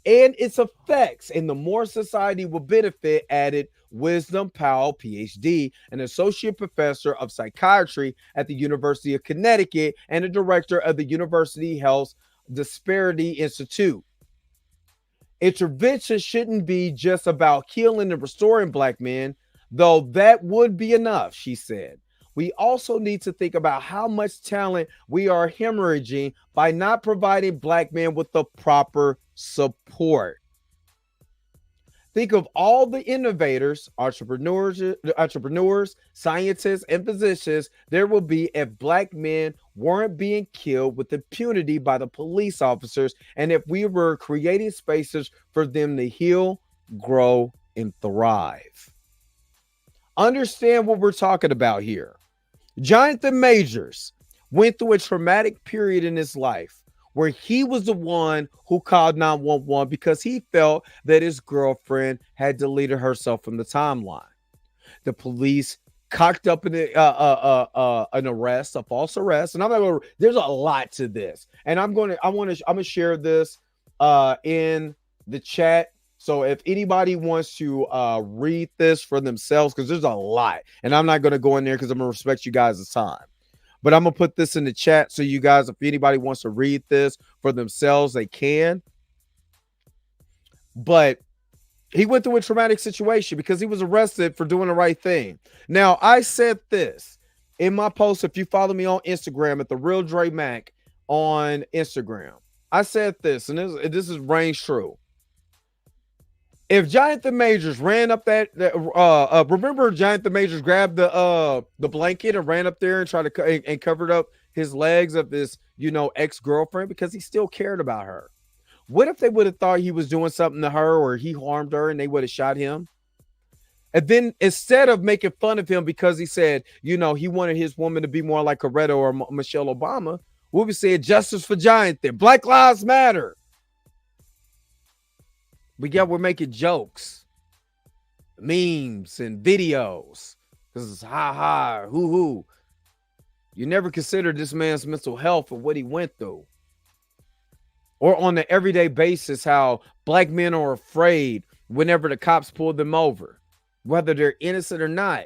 and its effects, and the more society will benefit, added Wisdom Powell, PhD, an associate professor of psychiatry at the University of Connecticut and a director of the University Health Disparity Institute. Intervention shouldn't be just about healing and restoring Black men, though that would be enough, she said. We also need to think about how much talent we are hemorrhaging by not providing Black men with the proper support. Think of all the innovators, entrepreneurs, scientists, and physicians there will be if Black men weren't being killed with impunity by the police officers, and if we were creating spaces for them to heal, grow, and thrive. Understand what we're talking about here. Jonathan Majors went through a traumatic period in his life where he was the one who called 911 because he felt that his girlfriend had deleted herself from the timeline. The police cocked up an arrest, a false arrest, and I'm not going to. There's a lot to this, and I'm going to share this in the chat. So if anybody wants to read this for themselves, because there's a lot, and I'm not going to go in there because I'm going to respect you guys' time. But I'm going to put this in the chat so you guys, if anybody wants to read this for themselves, they can. But he went through a traumatic situation because he was arrested for doing the right thing. Now, I said this in my post. If you follow me on Instagram at The Real Dre Mac on Instagram, I said this, and this is reigns true. If Jonathan Majors ran up remember Jonathan Majors grabbed the blanket and ran up there and tried to and covered up his legs of his, ex-girlfriend because he still cared about her. What if they would have thought he was doing something to her or he harmed her and they would have shot him? And then instead of making fun of him because he said, he wanted his woman to be more like Coretta or Michelle Obama, we would say justice for Jonathan. Black Lives Matter. We're making jokes, memes, and videos because it's ha, hoo. You never considered this man's mental health or what he went through. Or on the everyday basis, how Black men are afraid whenever the cops pull them over, whether they're innocent or not,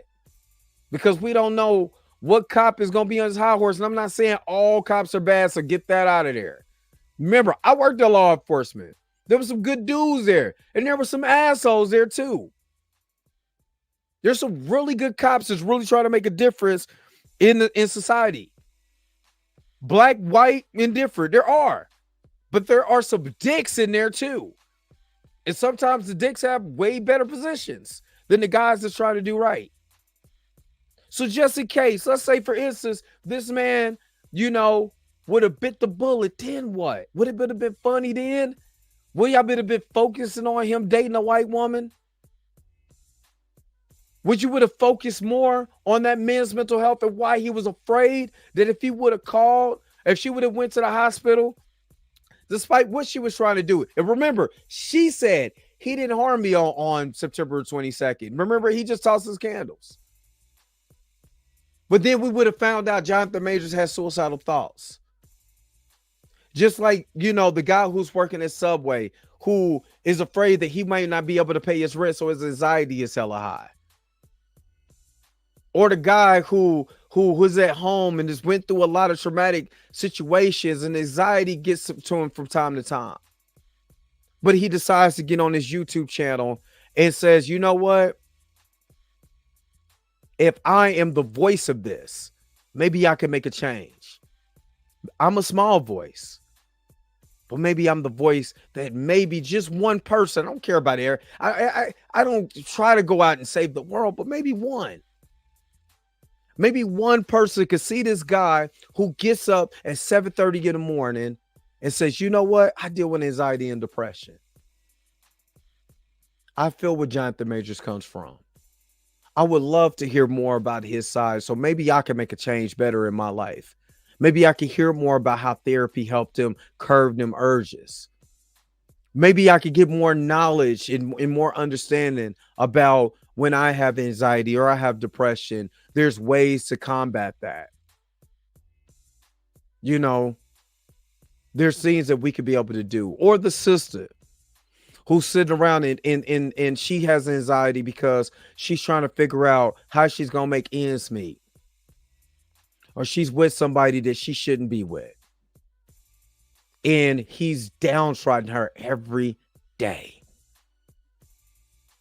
because we don't know what cop is going to be on his high horse. And I'm not saying all cops are bad, so get that out of there. Remember, I worked in law enforcement. There were some good dudes there, and there were some assholes there too. There's some really good cops that's really trying to make a difference in society. Black, white, indifferent, there are. But there are some dicks in there too. And sometimes the dicks have way better positions than the guys that's trying to do right. So just in case, let's say, for instance, this man, would have bit the bullet, then what? Would it have been funny then? Would y'all have been focusing on him dating a white woman? Would you have focused more on that man's mental health and why he was afraid that if he would have called, if she would have went to the hospital, despite what she was trying to do? And remember, she said he didn't harm me on September 22nd. Remember, he just tossed his candles. But then we would have found out Jonathan Majors has suicidal thoughts. Just like, the guy who's working at Subway, who is afraid that he might not be able to pay his rent, so his anxiety is hella high. Or the guy who was at home and just went through a lot of traumatic situations and anxiety gets to him from time to time. But he decides to get on his YouTube channel and says, you know what? If I am the voice of this, maybe I can make a change. I'm a small voice, but maybe I'm the voice that maybe just one person, I don't care about air. I don't try to go out and save the world, but maybe one. Maybe one person could see this guy who gets up at 7:30 in the morning and says, you know what? I deal with anxiety and depression. I feel where Jonathan Majors comes from. I would love to hear more about his side. So maybe I can make a change better in my life. Maybe I can hear more about how therapy helped him curb them urges. Maybe I could get more knowledge and more understanding about when I have anxiety or I have depression. There's ways to combat that. You know, there's things that we could be able to do. Or the sister who's sitting around and she has anxiety because she's trying to figure out how she's going to make ends meet. Or she's with somebody that she shouldn't be with. And he's downtrodden her every day.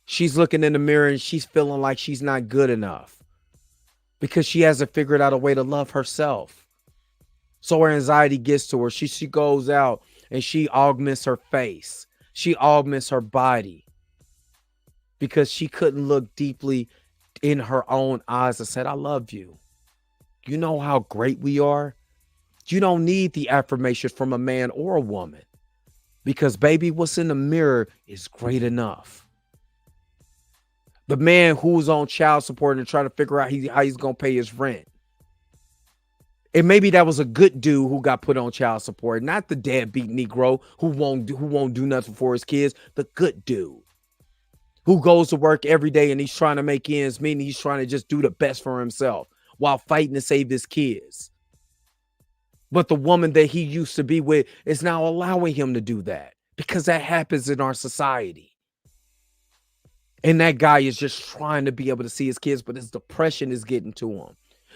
She's looking in the mirror and she's feeling like she's not good enough because she hasn't figured out a way to love herself. So her anxiety gets to her. She goes out and she augments her face. She augments her body because she couldn't look deeply in her own eyes and said, I love you. You know how great we are? You don't need the affirmation from a man or a woman because, baby, what's in the mirror is great enough. The man who's on child support and trying to figure out how he's going to pay his rent. And maybe that was a good dude who got put on child support, not the deadbeat Negro who won't do nothing for his kids. The good dude who goes to work every day and he's trying to make ends meet and he's trying to just do the best for himself while fighting to save his kids. But the woman that he used to be with is now allowing him to do that because that happens in our society. And that guy is just trying to be able to see his kids, but his depression is getting to him.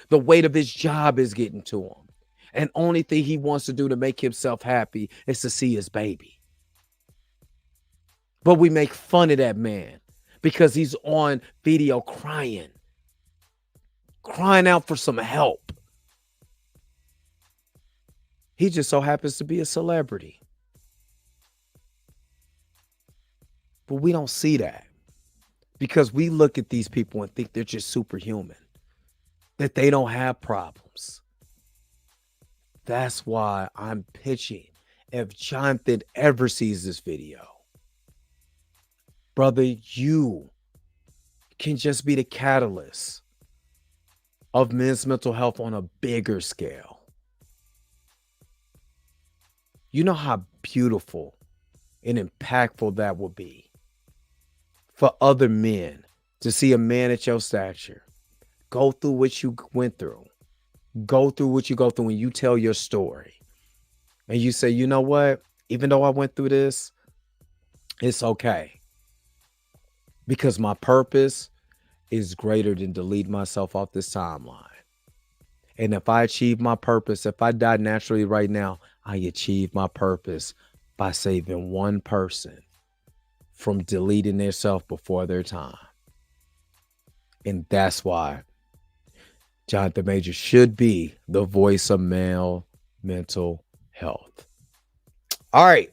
The weight of his job is getting to him. And only thing he wants to do to make himself happy is to see his baby. But we make fun of that man because he's on video crying out for some help. He just so happens to be a celebrity. But we don't see that because we look at these people and think they're just superhuman, that they don't have problems. That's why I'm pitching. If Jonathan ever sees this video, brother, you can just be the catalyst of men's mental health on a bigger scale. You know how beautiful and impactful that will be for other men to see a man at your stature go through what you went through, go through what you go through, and you tell your story. And you say, you know what? Even though I went through this, it's okay. Because my purpose is greater than delete myself off this timeline. And if I achieve my purpose, if I die naturally right now, I achieve my purpose by saving one person from deleting themselves before their time. And that's why Jonathan Majors should be the voice of male mental health. All right.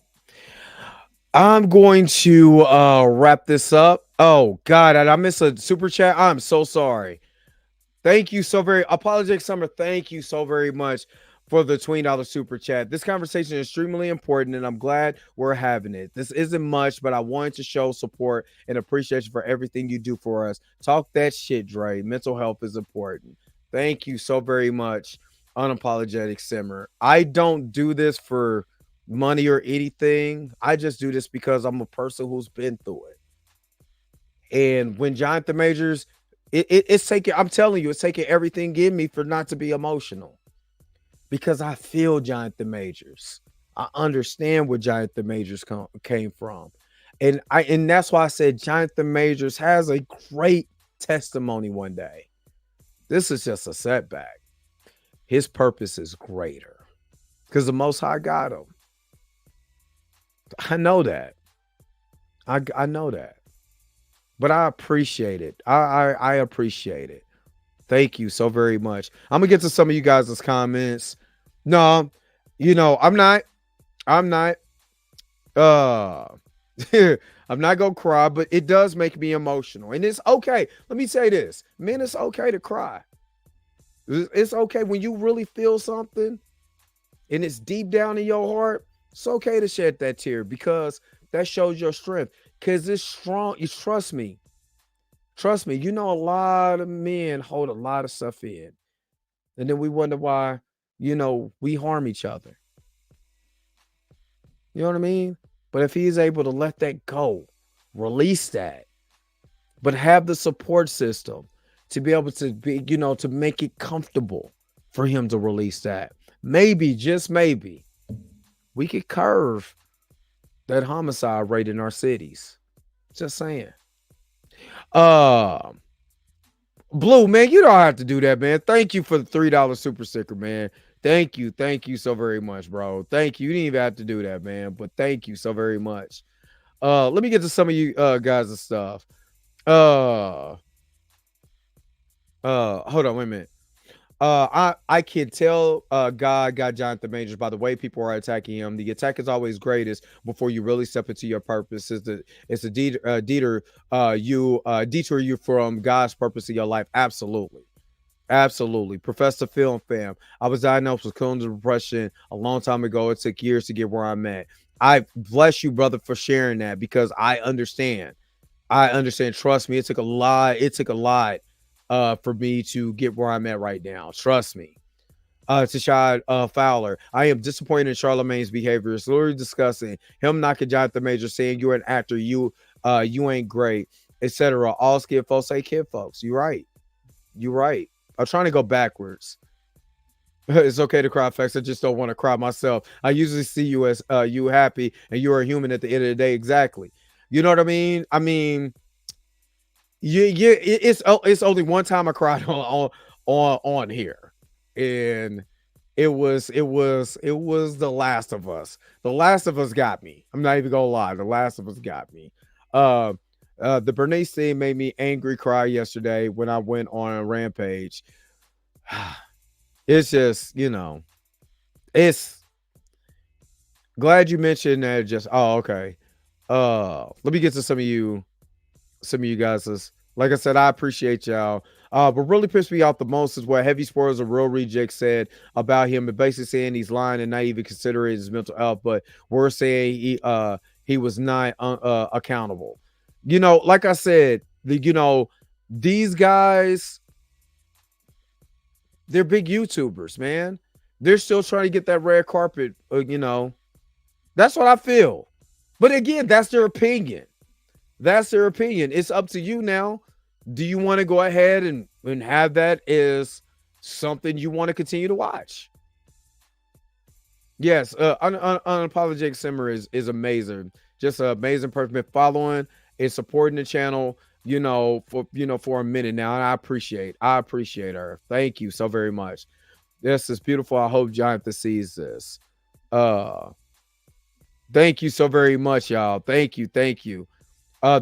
I'm going to wrap this up. Oh, God, did I miss a super chat? I'm so sorry. Thank you so very Apologetic Summer. Thank you so very much for the $20 super chat. This conversation is extremely important, and I'm glad we're having it. This isn't much, but I wanted to show support and appreciation for everything you do for us. Talk that shit, Dre. Mental health is important. Thank you so very much, Unapologetic Simmer. I don't do this for money or anything. I just do this because I'm a person who's been through it. And when Jonathan Majors, it's taking, I'm telling you, it's taking everything in me for not to be emotional. Because I feel Jonathan Majors. I understand where Jonathan Majors came from. And that's why I said Jonathan Majors has a great testimony one day. This is just a setback. His purpose is greater because the Most High got him. I know that. I know that. But I appreciate it. I appreciate it. Thank you so very much. I'm gonna get to some of you guys' comments. No, I'm not. I'm not gonna cry, but it does make me emotional. And it's okay. Let me say this. Men, it's okay to cry. It's okay when you really feel something and it's deep down in your heart. It's okay to shed that tear because that shows your strength. Because it's strong. You trust me. Trust me. You know, a lot of men hold a lot of stuff in. And then we wonder why, we harm each other. You know what I mean? But if he's able to let that go, release that, but have the support system to be able to be, to make it comfortable for him to release that. Maybe, just maybe, we could curve that homicide rate in our cities. Just saying. Blue, man, you don't have to do that, man. Thank you for the $3 super sticker, man. Thank you so very much, bro. Thank you. You didn't even have to do that, man, but thank you so very much. Let me get to some of you guys and stuff. Hold on, wait a minute. I can tell God got Jonathan Majors by the way people are attacking him. The attack is always greatest before you really step into your purpose. It's a detour you from God's purpose in your life. Absolutely. Professor Film Fam. I was diagnosed with clinical depression a long time ago. It took years to get where I'm at. I bless you, brother, for sharing that because I understand. Trust me, it took a lot. For me to get where I'm at right now. Trust me. Tashad Fowler. I am disappointed in Charlamagne's behavior. It's literally discussing him knocking Jonathan Major, saying you're an actor, you ain't great, etc. All kid folks say kid folks. You're right. I'm trying to go backwards. It's okay to cry, facts. I just don't want to cry myself. I usually see you as you happy and you're a human at the end of the day. Exactly. You know what I mean? It's only one time I cried on here, and it was The Last of Us. The Last of Us got me. I'm not even gonna lie. The Last of Us got me. The Bernice thing made me angry cry yesterday when I went on a rampage. It's just, it's glad you mentioned that. Okay. Let me get to some of you guys. Like I said, I appreciate y'all. But really pissed me off the most is what Heavy Spoilers, a real reject, said about him, and basically saying he's lying and not even considering his mental health. But we're saying he was not accountable. Like I said, these guys, they're big YouTubers, man. They're still trying to get that red carpet. That's what I feel. But again, that's their opinion. It's up to you now. Do you want to go ahead and have that as something you want to continue to watch? Yes, Unapologetic Simmer is amazing. Just an amazing person. Been following and supporting the channel, for a minute now. And I appreciate her. Thank you so very much. This is beautiful. I hope Jonathan sees this. Thank you so very much, y'all. Thank you.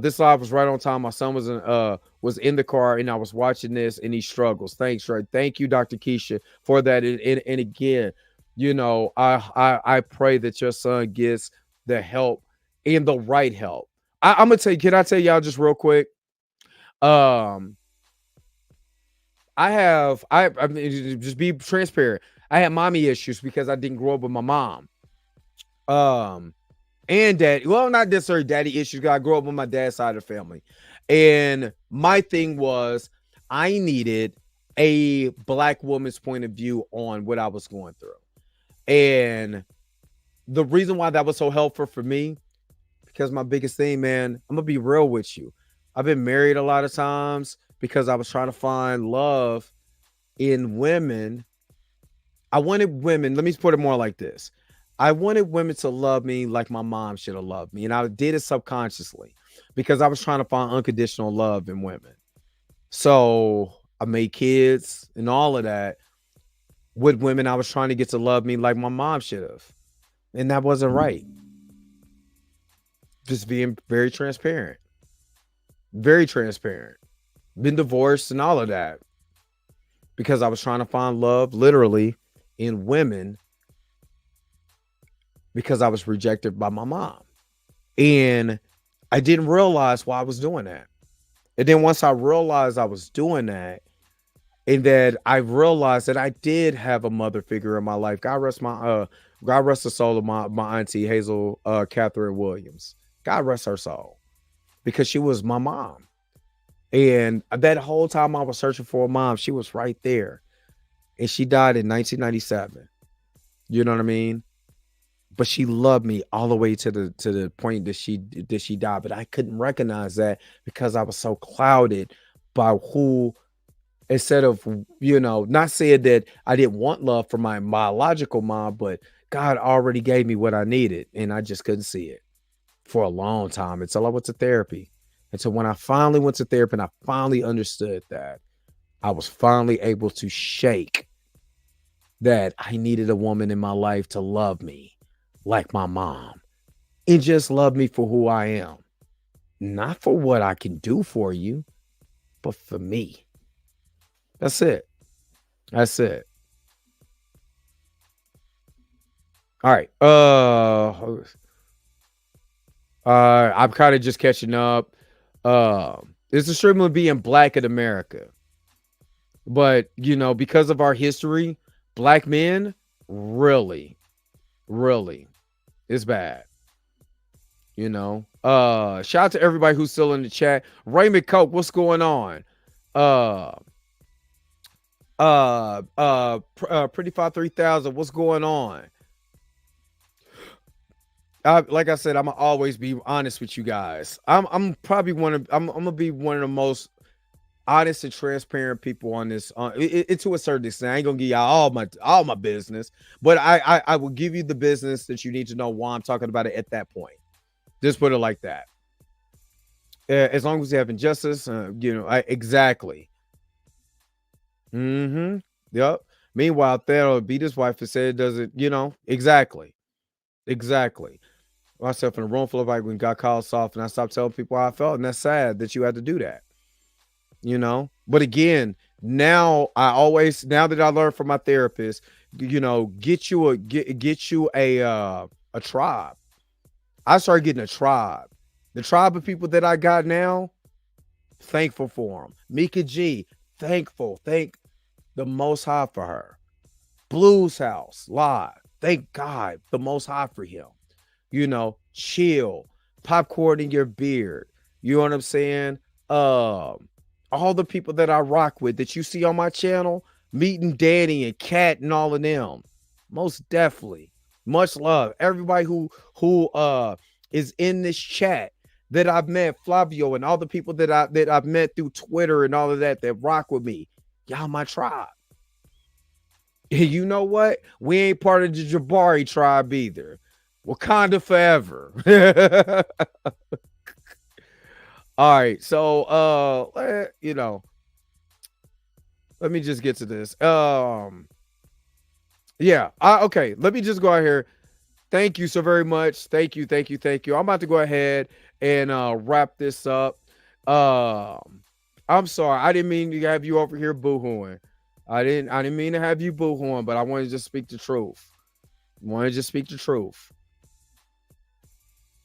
This live was right on time. My son was in the car and I was watching this and he struggles. Thanks, right? Thank you, Dr. Keisha, for that. And again, I pray that your son gets the help and the right help. I'm gonna can I tell y'all just real quick? I mean, just be transparent. I had mommy issues because I didn't grow up with my mom. And dad, well, not necessarily daddy issues. I grew up with my dad's side of the family. And my thing was I needed a Black woman's point of view on what I was going through. And the reason why that was so helpful for me, because my biggest thing, man, I'm gonna be real with you. I've been married a lot of times because I was trying to find love in women. I wanted women, let me put it more like this. I wanted women to love me like my mom should have loved me. And I did it subconsciously because I was trying to find unconditional love in women. So I made kids and all of that with women I was trying to get to love me like my mom should have. And that wasn't right. Just being very transparent. Very transparent. Been divorced and all of that. Because I was trying to find love literally in women because I was rejected by my mom. And I didn't realize why I was doing that. And then once I realized I was doing that, And that I realized that I did have a mother figure in my life. God rest the soul of my auntie Hazel Catherine Williams. God rest her soul. Because she was my mom. And that whole time I was searching for a mom, she was right there. And she died in 1997. You know what I mean? But she loved me all the way to the point that she died. But I couldn't recognize that because I was so clouded by who, instead of, not saying that I didn't want love from my biological mom, but God already gave me what I needed, and I just couldn't see it for a long time until I went to therapy. And so when I finally went to therapy and I finally understood that, I was finally able to shake that I needed a woman in my life to love me like my mom and just love me for who I am. Not for what I can do for you, but for me. That's it. That's it. All right. I'm kind of just catching up. It's extremely being black in America. But, because of our history, black men, really, it's bad. Shout out to everybody who's still in the chat. Raymond Coke, what's going on? Pretty 3000, what's going on? Like I said, I'm gonna always be honest with you guys. I'm gonna be one of the most honest and transparent people on this. It to a certain extent. I ain't gonna give y'all all my business, but I will give you the business that you need to know why I'm talking about it at that point. Just put it like that. As long as you have injustice, exactly. Yep. Meanwhile, Thero beat his wife and said it doesn't, exactly. Myself in a room full of like when got called soft, and I stopped telling people how I felt, and that's sad that you had to do that. But again, now that I learned from my therapist, get you a tribe. I started getting a tribe. The tribe of people that I got now, thankful for them. Mika G, thankful. Thank the Most High for her. Blues House Live, thank God the Most High for him. Chill, popcorn in your beard. You know what I'm saying? All the people that I rock with that you see on my channel, meeting Danny and Kat and all of them. Most definitely. Much love. Everybody who is in this chat that I've met, Flavio and all the people that I've met through Twitter and all of that rock with me. Y'all my tribe. You know what? We ain't part of the Jabari tribe either. Wakanda forever. All right, so let me just get to this. Okay, let me just go out here. Thank you so very much. Thank you. I'm about to go ahead and wrap this up. I'm sorry, I didn't mean to have you over here boo-hooing. I didn't mean to have you boo-hooing, but I wanted to just speak the truth.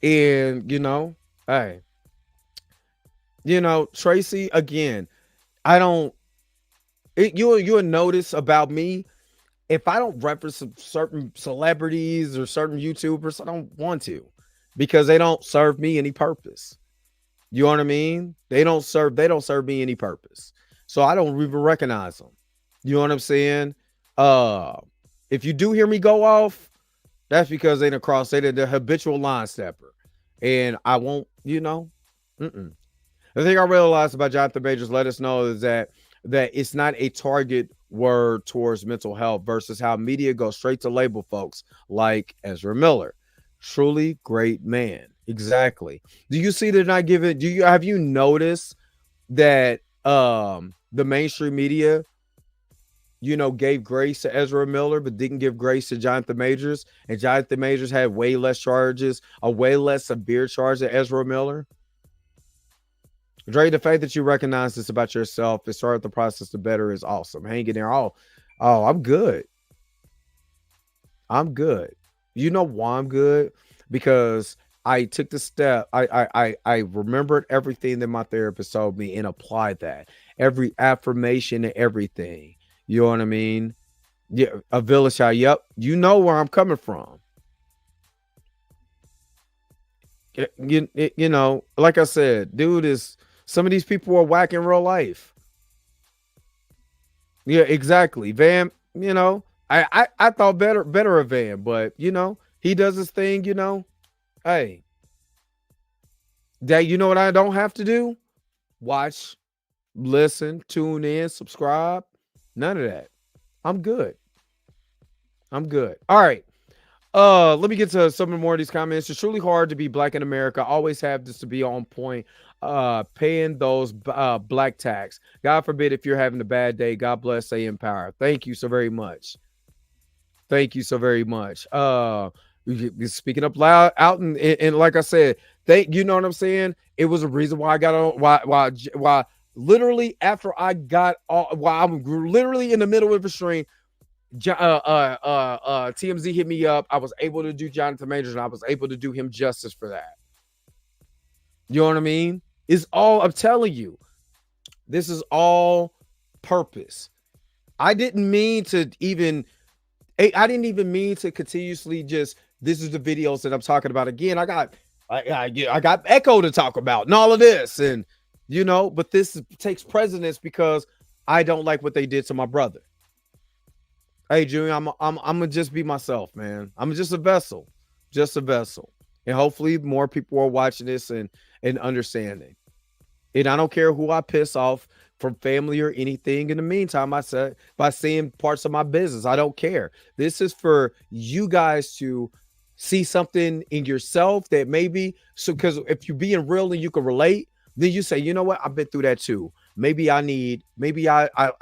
And hey. Tracy, again, you'll notice about me, if I don't reference certain celebrities or certain YouTubers, I don't want to, because they don't serve me any purpose. You know what I mean? They don't serve me any purpose. So I don't even recognize them. You know what I'm saying? If you do hear me go off, that's because they're the habitual line stepper. And I won't, The thing I realized about Jonathan Majors let us know is that it's not a target word towards mental health versus how media goes straight to label folks like Ezra Miller. Truly great man. Exactly. Do you see they're not giving? Have you noticed that the mainstream media, gave grace to Ezra Miller, but didn't give grace to Jonathan Majors, and Jonathan Majors had way less charges, a way less severe charge than Ezra Miller? Dre, the fact that you recognize this about yourself and start the process to better is awesome. Hang in there. Oh, I'm good. You know why I'm good? Because I took the step. I remembered everything that my therapist told me and applied that. every affirmation and everything. You know what I mean? Yeah, a village shot. Yep, you know where I'm coming from. You know, like I said, dude, is some of these people are whack in real life. Yeah, exactly. Van, you know, I thought better of Van, but you know, he does his thing, you know. Hey, that you know what I don't have to do? Watch, listen, tune in, subscribe. None of that. I'm good. I'm good. All right. Let me get to some more of these comments. It's truly hard to be black in America. Always have this to be on point. Paying those black tax. God forbid if you're having a bad day. God bless, stay in power. Thank you so very much. Thank you so very much. Speaking up loud out and like I said, you know what I'm saying? It was a reason why I got on why literally after I got while I'm literally in the middle of a stream. TMZ hit me up. I was able to do Jonathan Majors, and I was able to do him justice for that. You know what I mean? It's all, I'm telling you, this is all purpose. I didn't even mean to continuously just, this is the videos that I'm talking about. Again, I got Echo to talk about and all of this, and you know, but this takes precedence because I don't like what they did to my brother. Hey, Junior, I'm gonna just be myself, man. I'm just a vessel, and hopefully more people are watching this and understanding. And I don't care who I piss off, from family or anything. In the meantime, I said by seeing parts of my business, I don't care. This is for you guys to see something in yourself that maybe, so because if you're being real and you can relate, then you say, you know what, I've been through that too. Maybe I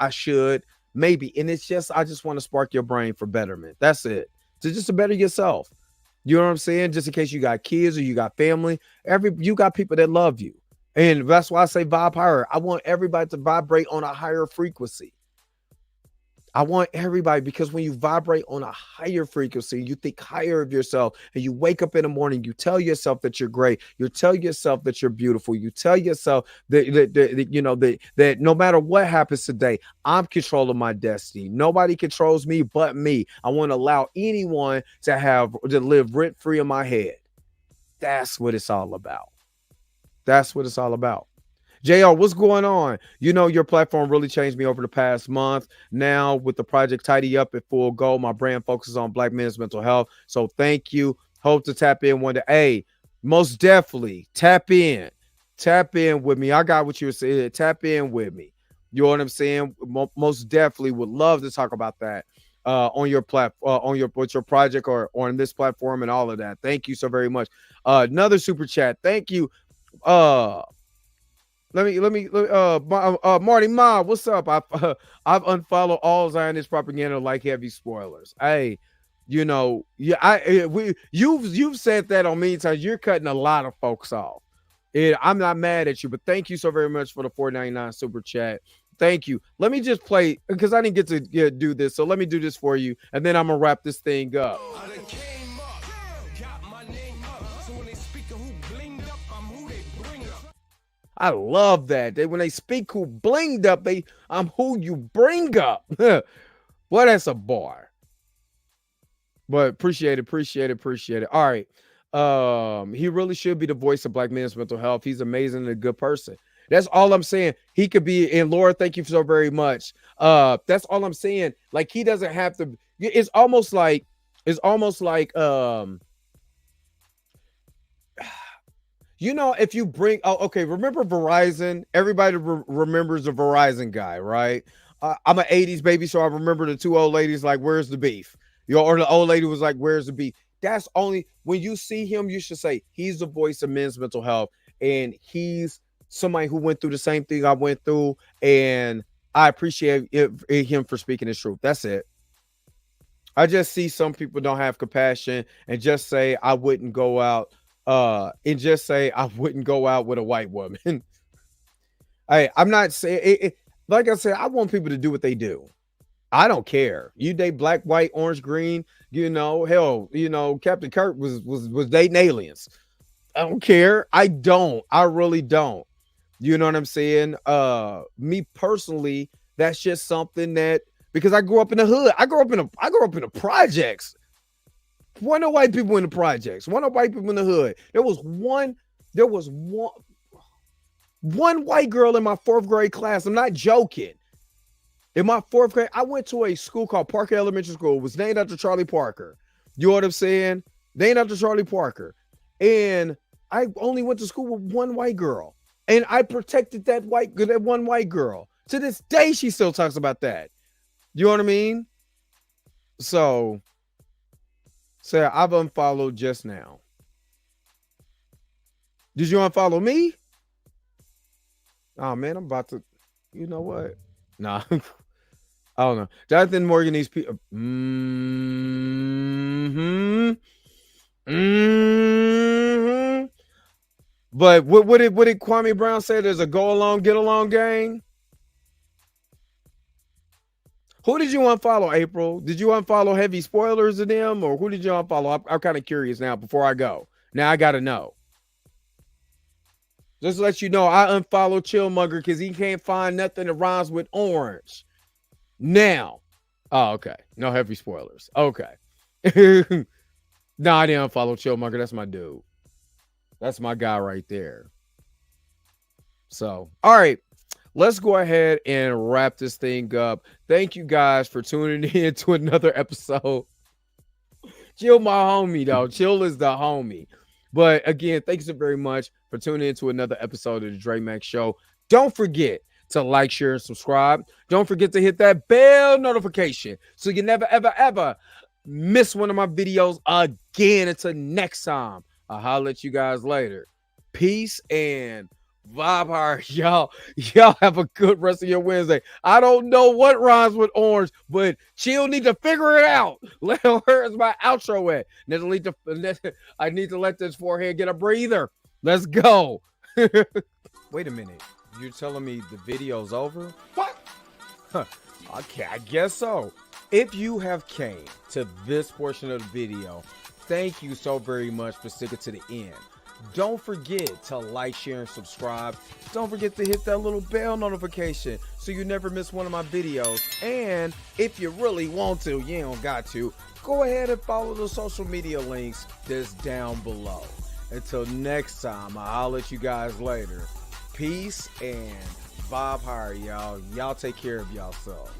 should. Maybe. And it's just, I just want to spark your brain for betterment. That's it. Just to better yourself. You know what I'm saying? Just in case you got kids or you got family, you got people that love you. And that's why I say vibe higher. I want everybody to vibrate on a higher frequency. I want everybody, because when you vibrate on a higher frequency, you think higher of yourself, and you wake up in the morning, you tell yourself that you're great. You tell yourself that you're beautiful. You tell yourself that no matter what happens today, I'm controlling my destiny. Nobody controls me but me. I want to allow anyone to live rent free in my head. That's what it's all about. That's what it's all about. JR, what's going on? You know, your platform really changed me over the past month. Now, with the project Tidy Up at full go, my brand focuses on Black men's mental health. So thank you. Hope to tap in one day. Hey, most definitely tap in. Tap in with me. I got what you were saying. Tap in with me. You know what I'm saying? Most definitely would love to talk about that on your platform, with your project or on this platform and all of that. Thank you so very much. Another super chat. Thank you. Marty Ma, what's up? I've unfollowed all Zionist propaganda like heavy spoilers. Hey, you know, you've said that on many times. You're cutting a lot of folks off. I'm not mad at you, but thank you so very much for the $4.99 super chat. Thank you. Let me just play, because I didn't get to do this, so let me do this for you, and then I'm gonna wrap this thing up. I love that. When they speak who blinged up, I'm who you bring up. Well, that's a bar. But appreciate it. All right. He really should be the voice of Black men's mental health. He's amazing and a good person. That's all I'm saying. He could be, and Laura, thank you so very much. That's all I'm saying. Like, he doesn't have to. It's almost like you know, if you bring, okay, remember Verizon? Everybody remembers the Verizon guy, right? I'm an 80s baby, so I remember the two old ladies like, where's the beef? Or the old lady was like, where's the beef? That's only, when you see him, you should say, he's the voice of men's mental health, and he's somebody who went through the same thing I went through, and I appreciate him for speaking his truth. That's it. I just see some people don't have compassion and just say, I wouldn't go out. And just say I wouldn't go out with a white woman. I'm not saying it, like I said, I want people to do what they do. I don't care. You date black, white, orange, green, you know, hell, you know, Captain Kirk was dating aliens. I don't care. I really don't. You know what I'm saying? Me personally, that's just something that, because I grew up in the hood. I grew up in the projects. One of white people in the projects. One of white people in the hood. There was one white girl in my 4th grade class. I'm not joking. In my 4th grade, I went to a school called Parker Elementary School. It was named after Charlie Parker. You know what I'm saying? Named after Charlie Parker. And I only went to school with one white girl. And I protected that one white girl. To this day, she still talks about that. You know what I mean? So, Sarah, I've unfollowed just now. Did you unfollow me? Oh, man, I'm about to, you know what? Nah, I don't know. Jonathan Morgan, these people. But what did Kwame Brown say? There's a go along, get along gang. Who did you unfollow, April? Did you unfollow Heavy Spoilers of them, or who did you unfollow? I'm kind of curious now before I go. Now I got to know. Just to let you know, I unfollowed Chillmonger because he can't find nothing that rhymes with orange. Now. Oh, okay. No heavy spoilers. Okay. No, I didn't unfollow Chillmonger. That's my dude. That's my guy right there. So, all right. Let's go ahead and wrap this thing up. Thank you guys for tuning in to another episode. Chill, my homie, though. Chill is the homie. But again, thank you so very much for tuning in to another episode of the Dre Max Show. Don't forget to like, share, and subscribe. Don't forget to hit that bell notification so you never, ever, ever miss one of my videos again. Until next time, I'll holler at you guys later. Peace and vibe hard, y'all. Y'all have a good rest of your Wednesday. I don't know what rhymes with orange, but Chill need to figure it out. Where's my outro at? I need to let this forehead get a breather. Let's go. Wait a minute. You're telling me the video's over? What? Okay, I guess so. If you have came to this portion of the video, thank you so very much for sticking to the end. Don't forget to like, share, and subscribe. Don't forget to hit that little bell notification so you never miss one of my videos. And if you really want to, you don't got to, go ahead and follow the social media links that's down below. Until next time, I'll let you guys later. Peace and vibe higher, y'all. Y'all take care of yourself.